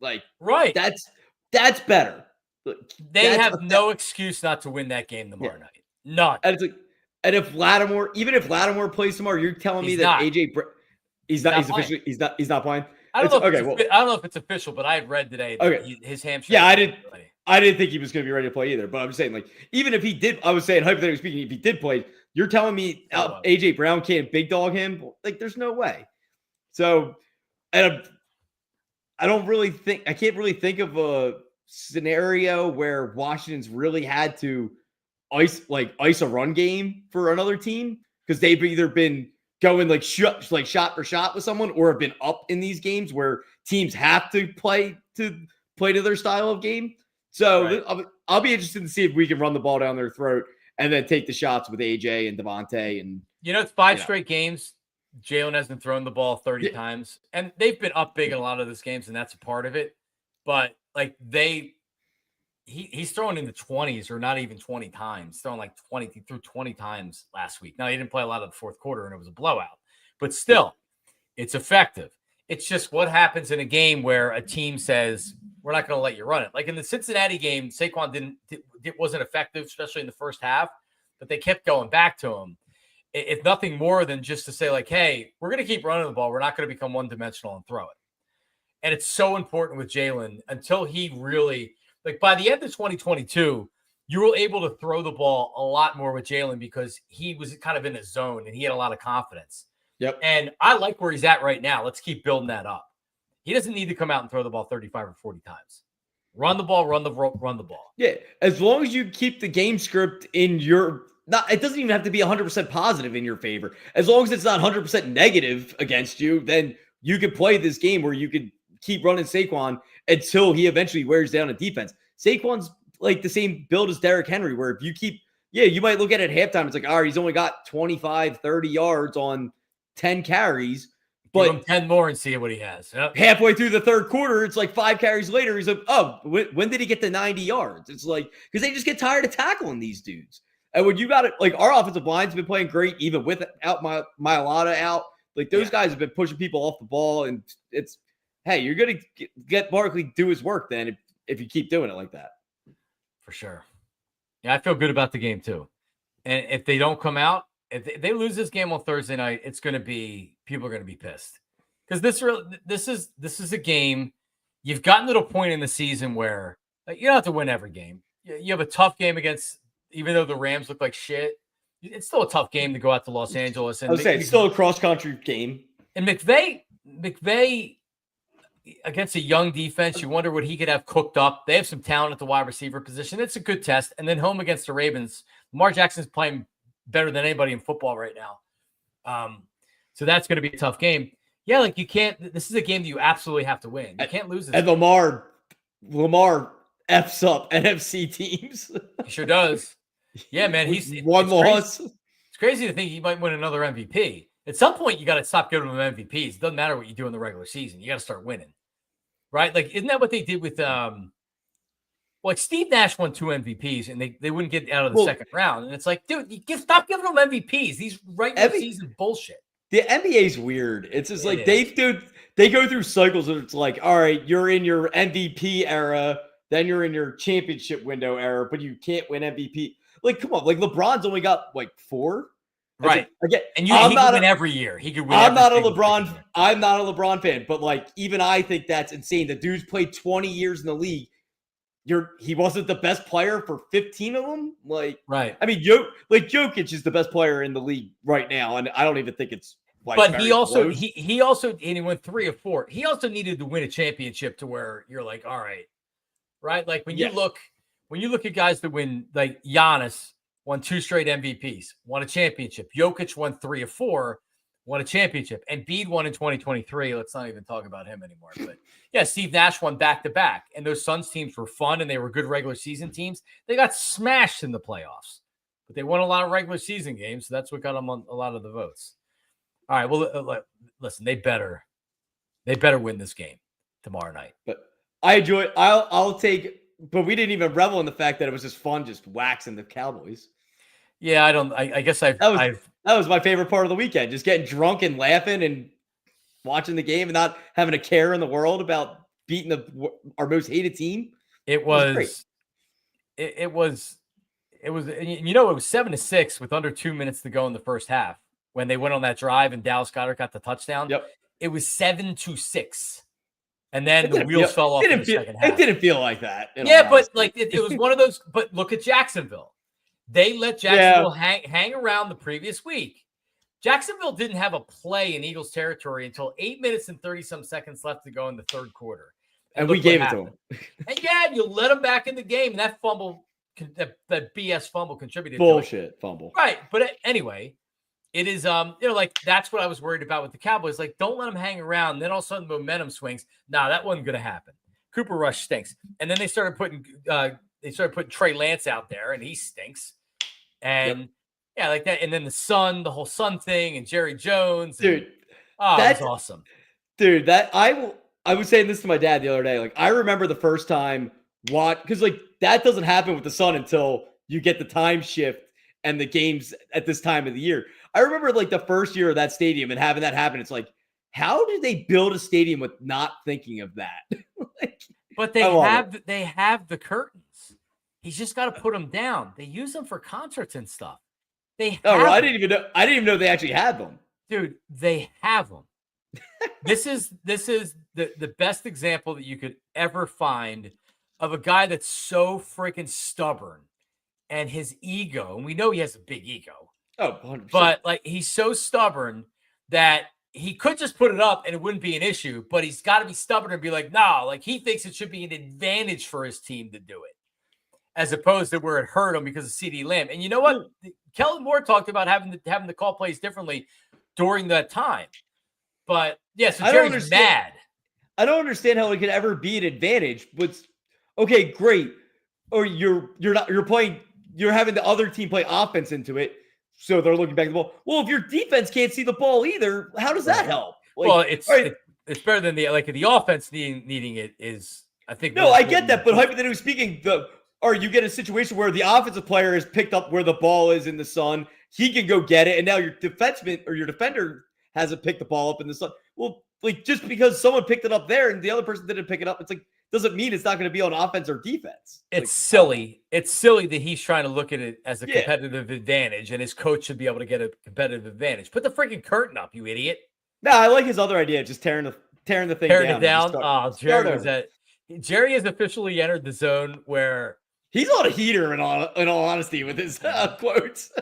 Like, right. That's better. They have no excuse not to win that game tomorrow night. None. And it's like, and if Lattimore plays tomorrow, you're telling me that AJ he's not playing. I don't know if it's official, but I read today that his hamstring. Yeah, I didn't think he was going to be ready to play either. But I'm saying, like, even if he did, I was saying, hypothetically speaking, if he did play, you're telling me AJ Brown can't big dog him? Like, there's no way. So, and I can't really think of a scenario where Washington's really had to ice a run game for another team, because they've either been going like shot for shot with someone, or have been up in these games where teams have to play to their style of game. So right. I'll be interested to see if we can run the ball down their throat and then take the shots with AJ and Devontae. And it's 5 straight games. Jalen hasn't thrown the ball 30 times, and they've been up big in a lot of those games, and that's a part of it. But like he's throwing in the 20s, or not even 20 times. He's throwing like 20. He threw 20 times last week. Now, he didn't play a lot of the fourth quarter, and it was a blowout. But still, it's effective. It's just what happens in a game where a team says, we're not going to let you run it. Like in the Cincinnati game, Saquon wasn't effective, especially in the first half, but they kept going back to him. It's nothing more than just to say, like, hey, we're going to keep running the ball. We're not going to become one-dimensional and throw it. And it's so important with Jalen until he really – like by the end of 2022, you were able to throw the ball a lot more with Jalen because he was kind of in his zone and he had a lot of confidence. Yep. And I like where he's at right now. Let's keep building that up. He doesn't need to come out and throw the ball 35 or 40 times. Run the ball, run the ball. Yeah, as long as you keep the game script in your it doesn't even have to be 100% positive in your favor. As long as it's not 100% negative against you, then you could play this game where you could keep running Saquon until he eventually wears down a defense. Saquon's like the same build as Derrick Henry, where if you keep, you might look at it at halftime. It's like, all right, he's only got 25, 30 yards on 10 carries, but give him 10 more and see what he has. Yep. Halfway through the third quarter, it's like 5 carries later. He's like, oh, when did he get to 90 yards? It's like, because they just get tired of tackling these dudes. And when you got it, like our offensive line's been playing great, even without Mailata out. Like those guys have been pushing people off the ball, and it's, hey, you're going to get Barkley do his work then if you keep doing it like that. For sure. Yeah, I feel good about the game too. And if they don't come out, if they lose this game on Thursday night, people are going to be pissed. Because this is a game, you've gotten to the point in the season where you don't have to win every game. You have a tough game against, even though the Rams look like shit, it's still a tough game to go out to Los Angeles. And I was saying, it's still a cross-country game. And McVay against a young defense, you wonder what he could have cooked up. They have some talent at the wide receiver position. It's a good test. And then home against the Ravens, Lamar Jackson's playing better than anybody in football right now. So that's going to be a tough game. Yeah, like you can't – this is a game that you absolutely have to win. You can't lose this And game. Lamar F's up NFC teams. He sure does. Yeah, man. He's one loss. Crazy. It's crazy to think he might win another MVP. At some point, you got to stop giving him MVPs. It doesn't matter what you do in the regular season. You got to start winning, right? Like, isn't that what they did with like Steve Nash won 2 MVPs and they wouldn't get out of the second round. And it's like, dude, stop giving them MVPs. These regular season bullshit. The NBA is weird. It's just like they go through cycles and it's like, all right, you're in your MVP era, then you're in your championship window era, but you can't win MVP. Like, come on, like LeBron's only got like 4. Right. Again, and he could win every year. He could win. I'm not a LeBron fan, but like even I think that's insane. The dude's played 20 years in the league. He wasn't the best player for 15 of them. Like, right. I mean, Jokic is the best player in the league right now, and I don't even think it's But he also and he went 3 of 4. He also needed to win a championship to where you're like, all right? Like when you look at guys that win, like Giannis won 2 straight MVPs, won a championship. Jokic won 3 of 4, won a championship. And Embiid won in 2023. Let's not even talk about him anymore. But yeah, Steve Nash won back-to-back. And those Suns teams were fun and they were good regular season teams. They got smashed in the playoffs. But they won a lot of regular season games, so that's what got them on a lot of the votes. All right, well, listen, they better win this game tomorrow night. But I enjoy it. I'll take, but we didn't even revel in the fact that it was just fun just waxing the Cowboys. Yeah, I guess that was my favorite part of the weekend, just getting drunk and laughing and watching the game and not having a care in the world about beating our most hated team. It was 7-6 with under 2 minutes to go in the first half when they went on that drive and Dallas Goedert got the touchdown. Yep. It was 7-6. And then the wheels fell off in the second half. It didn't feel like that. Yeah, but like it was one of those. But look at Jacksonville. They let Jacksonville hang around the previous week. Jacksonville didn't have a play in Eagles territory until 8 minutes and 30-some seconds left to go in the third quarter. And we gave it to them. And yeah, you let them back in the game. And that fumble, that BS fumble contributed Bullshit fumble. Right. But anyway, it is, like that's what I was worried about with the Cowboys. Like, don't let them hang around. Then all of a sudden momentum swings. Nah, that wasn't going to happen. Cooper Rush stinks. And then they started putting Trey Lance out there and he stinks. And yeah, like that. And then the whole Sun thing and Jerry Jones. Dude. That's awesome. Dude, I was saying this to my dad the other day. Like, I remember the first time because like that doesn't happen with the Sun until you get the time shift and the games at this time of the year. I remember like the first year of that stadium and having that happen. It's like, how did they build a stadium with not thinking of that? But they have the curtains. He's just got to put them down. They use them for concerts and stuff. I didn't even know they actually had them. Dude, they have them. This is the best example that you could ever find of a guy that's so freaking stubborn and his ego. And we know he has a big ego. Oh, 100%. But like he's so stubborn that he could just put it up and it wouldn't be an issue, but he's got to be stubborn and be like, no, like he thinks it should be an advantage for his team to do it, as opposed to where it hurt him because of CeeDee Lamb. And you know what? Kellen Moore talked about having to call plays differently during that time. But yeah, so Jerry's mad. I don't understand how it could ever be an advantage. But okay, great. Or you're having the other team play offense into it. So they're looking back at the ball. Well, if your defense can't see the ball either, how does that help? Like, well, it's better than the offense needing it is. I think. No, I get that, but hypothetically speaking, or you get a situation where the offensive player has picked up where the ball is in the Sun, he can go get it, and now your defenseman or your defender hasn't picked the ball up in the Sun. Well, like just because someone picked it up there and the other person didn't pick it up, it's like doesn't mean it's not going to be on offense or defense. It's silly. It's silly that he's trying to look at it as a competitive advantage, and his coach should be able to get a competitive advantage. Put the freaking curtain up, you idiot. No, I like his other idea, just tearing the thing down. Jerry has officially entered the zone where he's on a heater in all honesty with his quotes.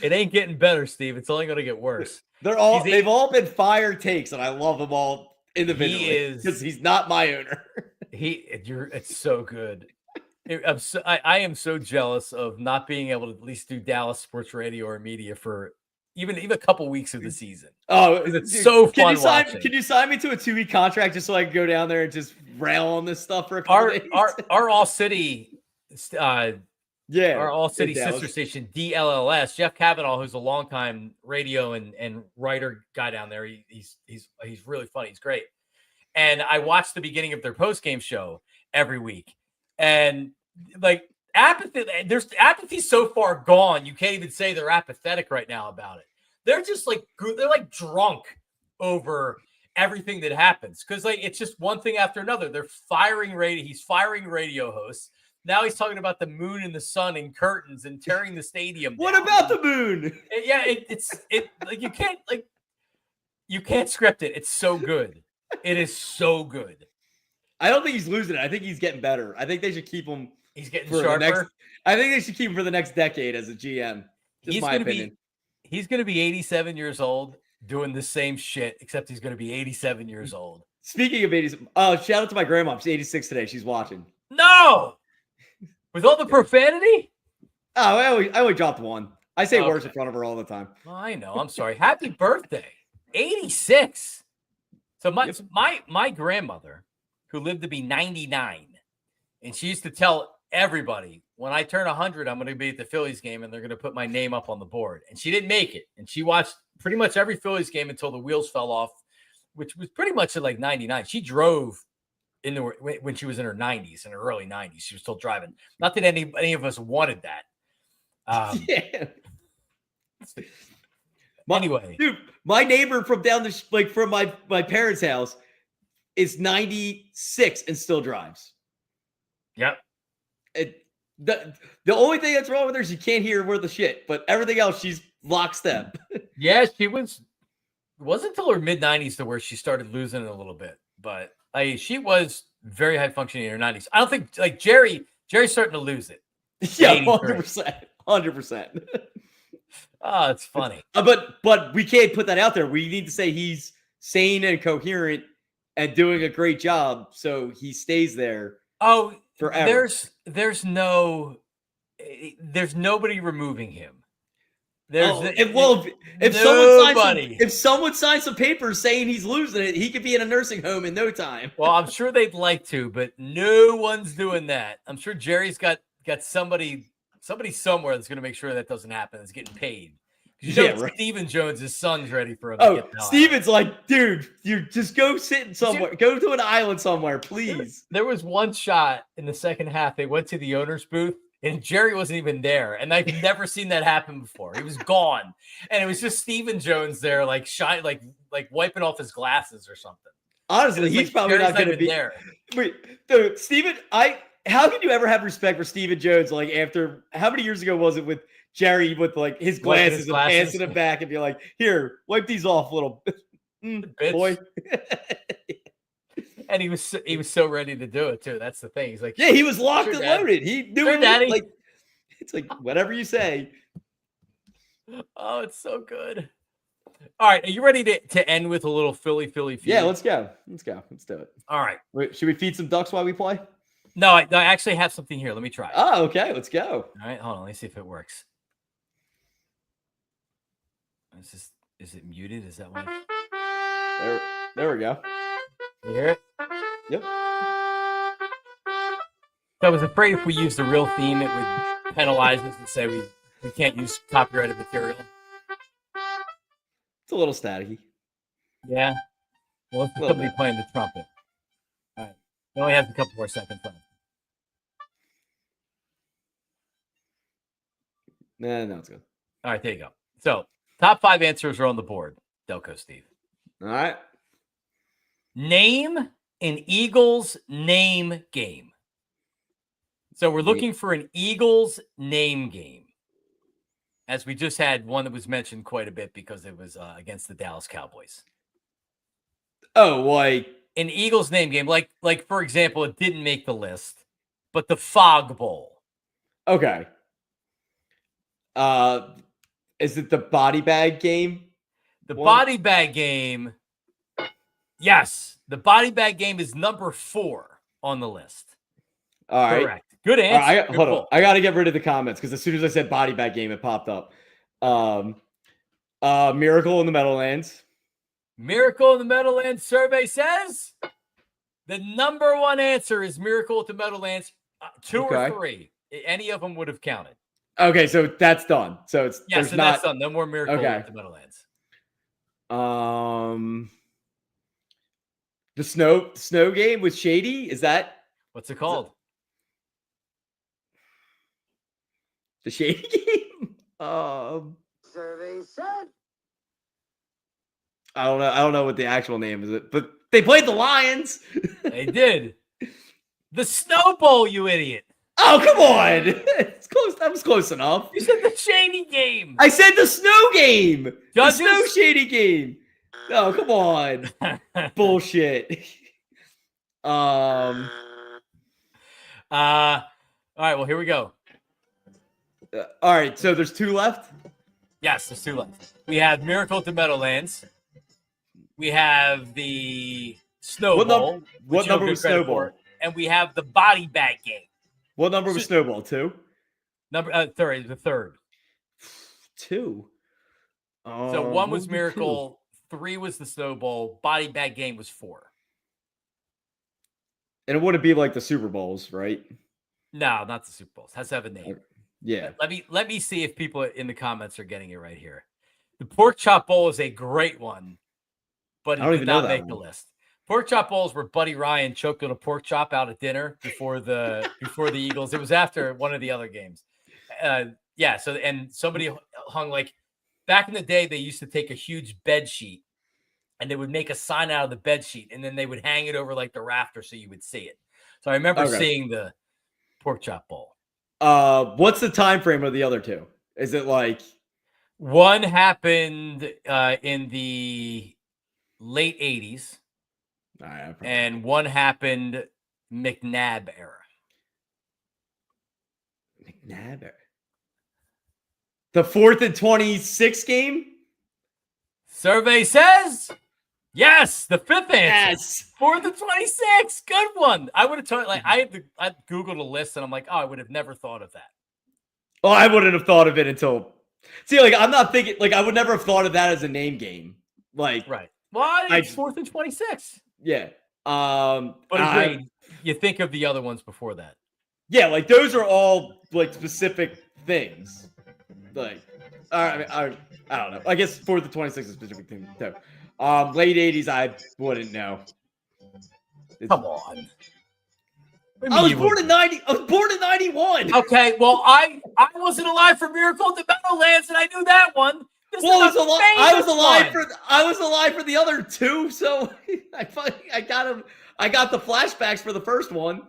It ain't getting better, Steve. It's only going to get worse. They've all been fire takes, and I love them all individually because he's not my owner. It's so good. I am so jealous of not being able to at least do Dallas sports radio or media for even a couple weeks of the season. Oh, it's so fun watching. Can you sign me to a 2-week contract just so I can go down there and just rail on this stuff for a couple days? Our All City, our All City sister station DLLS, Jeff Cavanaugh, who's a longtime radio and writer guy down there. He's really funny. He's great. And I watch the beginning of their post-game show every week. And like apathy's so far gone, you can't even say they're apathetic right now about it. They're just like drunk over everything that happens. Because like it's just one thing after another. He's firing radio hosts. Now he's talking about the moon and the sun and curtains and tearing the stadium down. What about the moon? Yeah, it's like you can't script it. It's so good. It is so good. I don't think he's losing it. I think he's getting better. I think they should keep him. He's getting sharper. I think they should keep him for the next decade as a GM. Just my opinion. He's going to be 87 years old doing the same shit, except he's going to be 87 years old. Speaking of 80s, shout out to my grandma. She's 86 today. She's watching. No! With all the profanity? Oh, I only dropped one. I say words in front of her all the time. Well, I know. I'm sorry. Happy birthday. 86. So my grandmother, who lived to be 99, and she used to tell everybody, when I turn 100, I'm going to be at the Phillies game, and they're going to put my name up on the board. And she didn't make it. And she watched pretty much every Phillies game until the wheels fell off, which was pretty much at like 99. She drove when she was in her 90s, in her early 90s. She was still driving. Not that any of us wanted that. Yeah. Anyway, dude, my neighbor from down the from my parents' house is 96 and still drives. Yep. The only thing that's wrong with her is you can't hear worth of shit, but everything else she's lockstep. Yeah, she was. It wasn't until her mid 90s to where she started losing it a little bit, but she was very high functioning in her 90s. I don't think like Jerry's starting to lose it. Yeah, 100%. Oh, it's funny. But we can't put that out there. We need to say he's sane and coherent and doing a great job, so he stays there. Oh, forever. There's nobody removing him. If someone signs some papers saying he's losing it, he could be in a nursing home in no time. Well, I'm sure they'd like to, but no one's doing that. I'm sure Jerry's got somebody somewhere that's going to make sure that doesn't happen. That's getting paid. Right. Stephen Jones, his son's ready for him. Stephen's like, dude, you just go sit somewhere. Go to an island somewhere, please. There was one shot in the second half. They went to the owner's booth, and Jerry wasn't even there. And I've never seen that happen before. He was gone, and it was just Stephen Jones there, like wiping off his glasses or something. Honestly, he's probably not going to be there. Wait, dude, Stephen, how can you ever have respect for Stephen Jones? Like after how many years ago was it with Jerry with like his glasses and pants in the back and be like, here, wipe these off, little boy. And he was so ready to do it too. That's the thing. He's like, yeah, he was locked and loaded. He knew it, Daddy. Like it's like whatever you say. Oh, it's so good. All right, are you ready to end with a little Philly Philly Feud? Yeah, let's go. Let's do it. All right. Wait, should we feed some ducks while we play? No, I actually have something here. Let me try. Oh, okay. Let's go. All right, hold on. Let me see if it works. Is it muted? Is that one? There we go. You hear it? Yep. So I was afraid if we used the real theme, it would penalize us and say we can't use copyrighted material. It's a little staticky. Yeah. Well, it's somebody playing the trumpet. All right. It only has a couple more seconds left. No, it's good. All right, there you go. So, top 5 answers are on the board. Delco Steve. All right. Name an Eagles name game. So we're looking for an Eagles name game. As we just had one that was mentioned quite a bit because it was against the Dallas Cowboys. Oh, like an Eagles name game. Like for example, it didn't make the list, but the Fog Bowl. Okay. Is it the body bag game? The body bag game. Yes, the body bag game is number 4 on the list. All right. Correct. Good answer. Hold on. I got to get rid of the comments because as soon as I said body bag game, it popped up. Miracle in the Meadowlands. Miracle in the Meadowlands survey says the number 1 answer is Miracle at the Meadowlands. 2 or 3. Any of them would have counted. Okay, so that's done. So it's that's done. No more Miracle at the Meadowlands. The snow game with Shady, is that what's it called? The Shady game? Survey said. I don't know what the actual name is, but they played the Lions. They did. The Snow Bowl, you idiot. Oh, come on. It's close. That was close enough. You said the Shady game. I said the snow game. Judges? The Snow Shady game. Oh, come on. Bullshit. All right, well, here we go. All right, so there's 2 left. Yes, there's two left. We have Miracle at the Meadowlands. We have the Snowball. What number was Snowball? And we have the Body Bag Game. What number was Snowball? 2? Third, the third. 2. So 1 was Miracle, 3 was the Snowball, Body Bag Game was 4. And it wouldn't be like the Super Bowls, right? No, not the Super Bowls. Has to have a name. Yeah. Let me see if people in the comments are getting it right here. The Pork Chop Bowl is a great one, but it did not make the list. Pork Chop Bowls where Buddy Ryan choked on a pork chop out at dinner before the Eagles. It was after one of the other games. Yeah. So and somebody hung like back in the day, they used to take a huge bed sheet and they would make a sign out of the bed sheet and then they would hang it over like the rafter so you would see it. So I remember seeing the Pork Chop Bowl. What's the time frame of the other two? Is it like one happened in the late 80s and one happened McNabb era. McNabb era. The 4th and 26 game? Survey says yes, the 5th answer. Yes. 4th and 26. Good one. I would have told I Googled a list and I'm like, oh, I would have never thought of that. Oh, I wouldn't have thought of it until I'm not thinking I would never have thought of that as a name game. Right. Well, it's 4th and 26. Yeah. But agreed, you think of the other ones before that. Yeah, those are all specific things. I don't know. I guess 4th and 26 is a specific thing too. Late 80s, I wouldn't know. Come on. I was born in 90. I was born in 91. Okay, well, I wasn't alive for Miracle at the Meadowlands, and I knew that one. I was alive for the other two, so I got him. I got the flashbacks for the first one.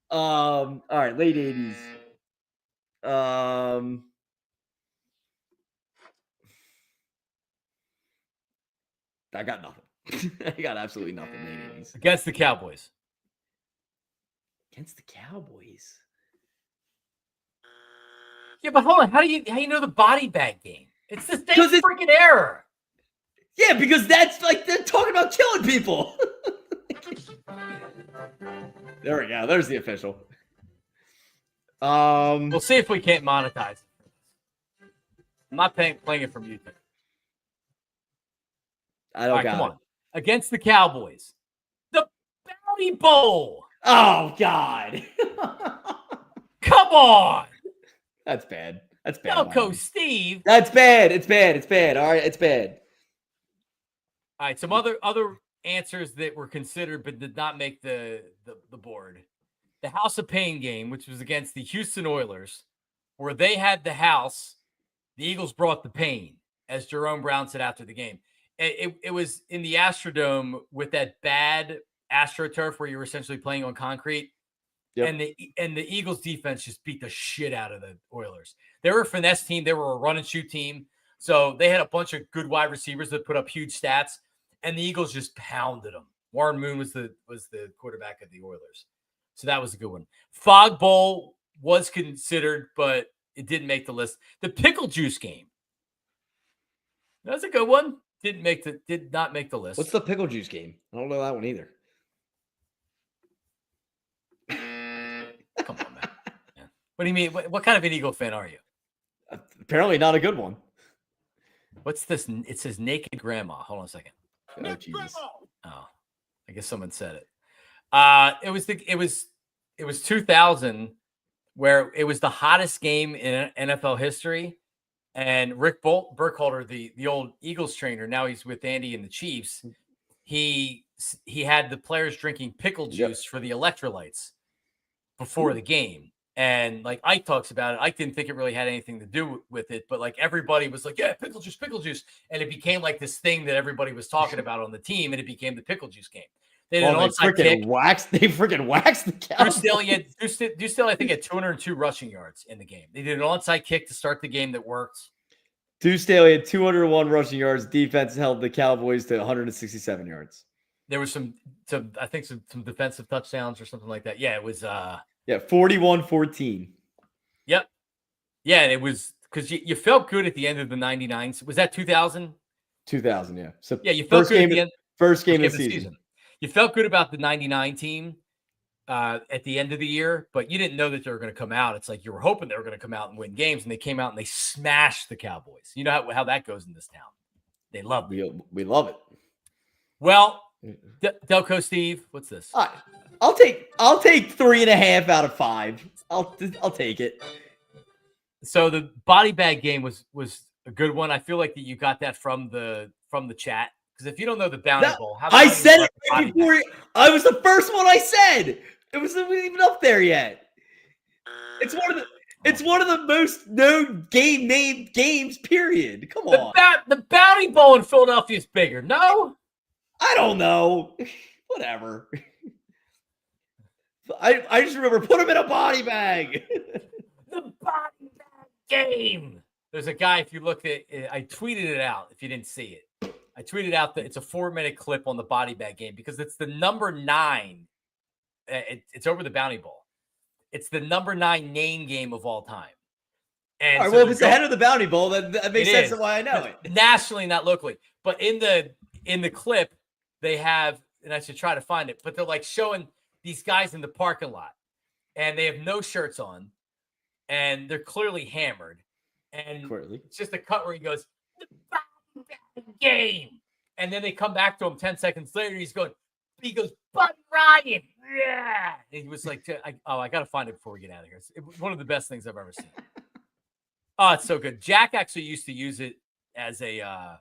All right, late 80s. I got nothing. I got absolutely nothing. Late 80s. Against the Cowboys. Against the Cowboys. Yeah, but hold on. How do you know the Body Bag Game? It's the same freaking error. Yeah, because that's they're talking about killing people. There we go. There's the official. We'll see if we can't monetize it. I'm not playing it from YouTube. I don't got it. Come on. Against the Cowboys. The Bounty Bowl. Oh, God. Come on. That's bad. That's bad. Delco Steve. That's bad. It's bad. It's bad. All right. It's bad. All right. Some other answers that were considered but did not make the board. The House of Pain game, which was against the Houston Oilers, where they had the house. The Eagles brought the pain, as Jerome Brown said after the game. It was in the Astrodome with that bad AstroTurf where you were essentially playing on concrete. Yep. And the Eagles defense just beat the shit out of the Oilers. They were a finesse team. They were a run and shoot team. So they had a bunch of good wide receivers that put up huge stats, and the Eagles just pounded them. Warren Moon was the quarterback of the Oilers. So that was a good one. Fog Bowl was considered, but it didn't make the list. The Pickle Juice game. That's a good one. Did not make the list. What's the Pickle Juice game? I don't know that one either. Come on, man. Yeah. What do you mean? What kind of an Eagle fan are you? Apparently not a good one. What's this? It says Naked Grandma. Hold on a second. Oh, Jesus. Oh, I guess someone said it. It was 2000 where it was the hottest game in NFL history. And Rick Burkholder, the old Eagles trainer, now he's with Andy and the Chiefs. He had the players drinking pickle juice for the electrolytes before the game. And like Ike talks about it, Ike didn't think it really had anything to do with it, but like everybody was like, yeah, pickle juice. And it became like this thing that everybody was talking about on the team, and it became the pickle juice game. They did an onside kick. They freaking waxed the Cowboys. Deuce, I think, had 202 rushing yards in the game. They did an onside kick to start the game that worked. Deuce Staley had 201 rushing yards. Defense held the Cowboys to 167 yards. There was some defensive touchdowns or something like that. Yeah, it was 41-14. Yep. Yeah, and it was because you felt good at the end of the 99. Was that 2000? 2000, yeah. So yeah, you felt good at the end. First game of the season. You felt good about the 99 team at the end of the year, but you didn't know that they were going to come out. It's like you were hoping they were going to come out and win games, and they came out and they smashed the Cowboys. You know how that goes in this town. They love it. We love it. Well, Delco Steve, what's this? I'll take 3.5 out of 5. I'll take it. So the body bag game was a good one. I feel like that you got that from the chat, because if you don't know the bounty bowl, I said it right before. I was the first one I said. It wasn't even up there yet. It's one of the most known named games. Period. Come on. The bounty bowl in Philadelphia is bigger. No, I don't know. Whatever. I just remember put him in a body bag. The body bag game. There's a guy, if you look at it, I tweeted it out if you didn't see it. I tweeted out that it's a 4-minute clip on the body bag game because it's the number 9. It's over the bounty bowl. It's the number 9 name game of all time. And all right, well, if it's ahead of the bounty bowl, that makes sense of why I know it. Nationally, not locally. But in the clip, they have, and I should try to find it, but they're like showing these guys in the parking lot, and they have no shirts on, and they're clearly hammered. And it's just a cut where he goes, the body bag game. And then they come back to him 10 seconds later. He goes, Buddy Ryan. Yeah. And he was like, I got to find it before we get out of here. It was one of the best things I've ever seen. Oh, it's so good. Jack actually used to use it as a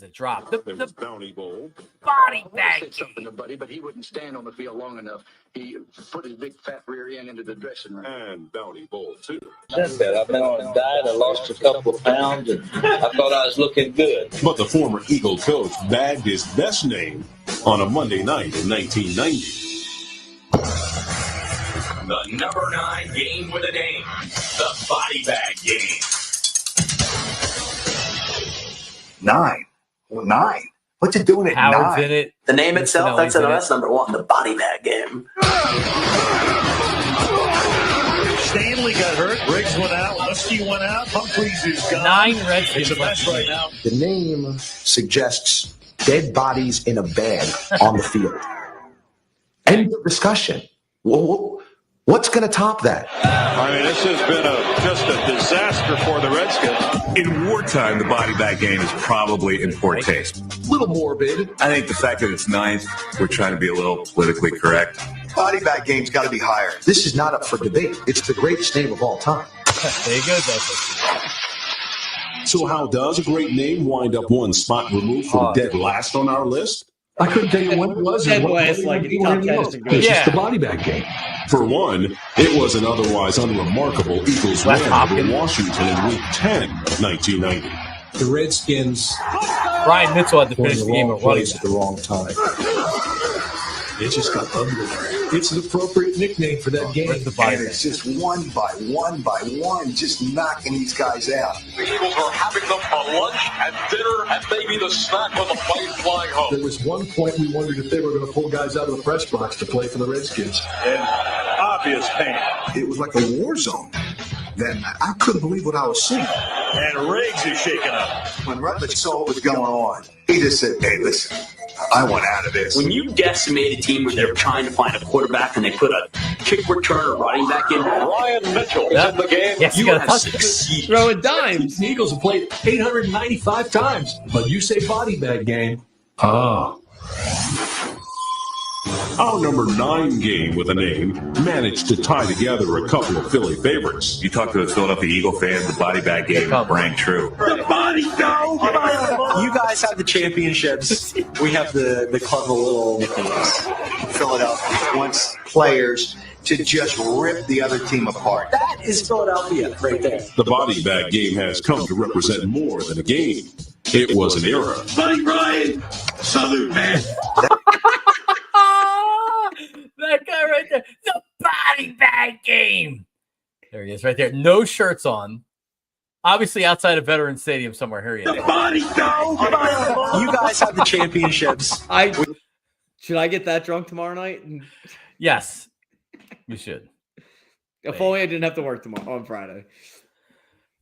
drop. The bounty bowl. Body bag. Said something to Buddy, but he wouldn't stand on the field long enough. He put his big fat rear end into the dressing room. And bounty bowl too. That's it. I've been on a diet. I lost a couple of pounds, and I thought I was looking good. But the former Eagle coach bagged his best name on a Monday night in 1990. The number 9 game with a name. The body bag game. 9. Well, 9. What's it doing at Howard's 9? in it. The name itself, that's number 1, the body bag game. Stanley got hurt. Briggs went out. Husky went out. Humphreys is gone. 9 Redskins. It's a mess right now. The name suggests dead bodies in a bag on the field. End of discussion. What's going to top that? I mean, this has been just a disaster for the Redskins. In wartime, the body bag game is probably in poor taste. A little morbid. I think the fact that it's 9th, we're trying to be a little politically correct. Body bag game's got to be higher. This is not up for debate. It's the greatest name of all time. There you go, Delco. So how does a great name wind up one spot removed from dead last on our list? I couldn't tell you when it was. Dead last, like in top 10. It's just the body bag game. For one, it was an otherwise unremarkable Eagles win over Washington in Week 10 of 1990. The Redskins. Brian Mitchell had to finish the game at place at the wrong time. It just got ugly. It's an appropriate nickname for that game. And it's just one by one, just knocking these guys out. The Eagles are having them for lunch and dinner and maybe the snack on the plane flying home. There was one point we wondered if they were going to pull guys out of the press box to play for the Redskins. And obvious pain. It was like a war zone. Then I couldn't believe what I was seeing. And Riggs is shaking up. When Rutledge saw what was going on, he just said, hey, listen, I want out of this. When you decimate a team where they're trying to find a quarterback and they put a kick returner running back in, Ryan Mitchell is in the game. Yes, you got have to succeeded. Throwing dimes. The Eagles have played 895 times, but you say body bag game. Oh. Our number 9 game with a name managed to tie together a couple of Philly favorites. You talk to a Philadelphia Eagle fan, the body bag game rang true. The body go! You guys have the championships. We have the clever little nicknames. Philadelphia wants players to just rip the other team apart. That is Philadelphia right there. The body bag game has come to represent more than a game. It was an era. Buddy Ryan, salute, man. That guy right there. The body bag game. There he is right there. No shirts on. Obviously outside of Veterans Stadium somewhere. Here he is. The body go! You guys have the championships. Should I get that drunk tomorrow night? Yes, you should. If only I didn't have to work tomorrow on Friday.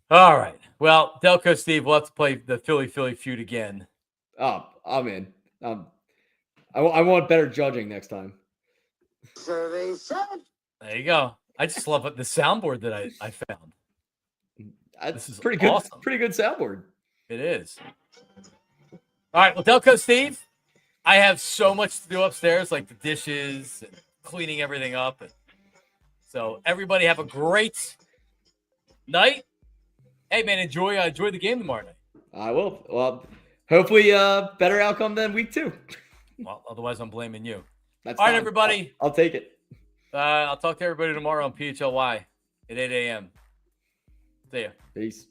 All right. Well, Delco Steve, we'll have to play the Philly Philly Feud again. Oh, I'm in. I want better judging next time. Survey said. There you go. I just love the soundboard that I found. This is pretty good. awesome. Pretty good soundboard. It is. All right. Well, Delco Steve, I have so much to do upstairs, like the dishes and cleaning everything up. So everybody have a great night. Hey man, enjoy the game tomorrow night. I will. Well, hopefully better outcome than week 2. Well, otherwise I'm blaming you. That's all right, fine. everybody. I'll take it. I'll talk to everybody tomorrow on PHLY at 8 a.m. See ya. Peace.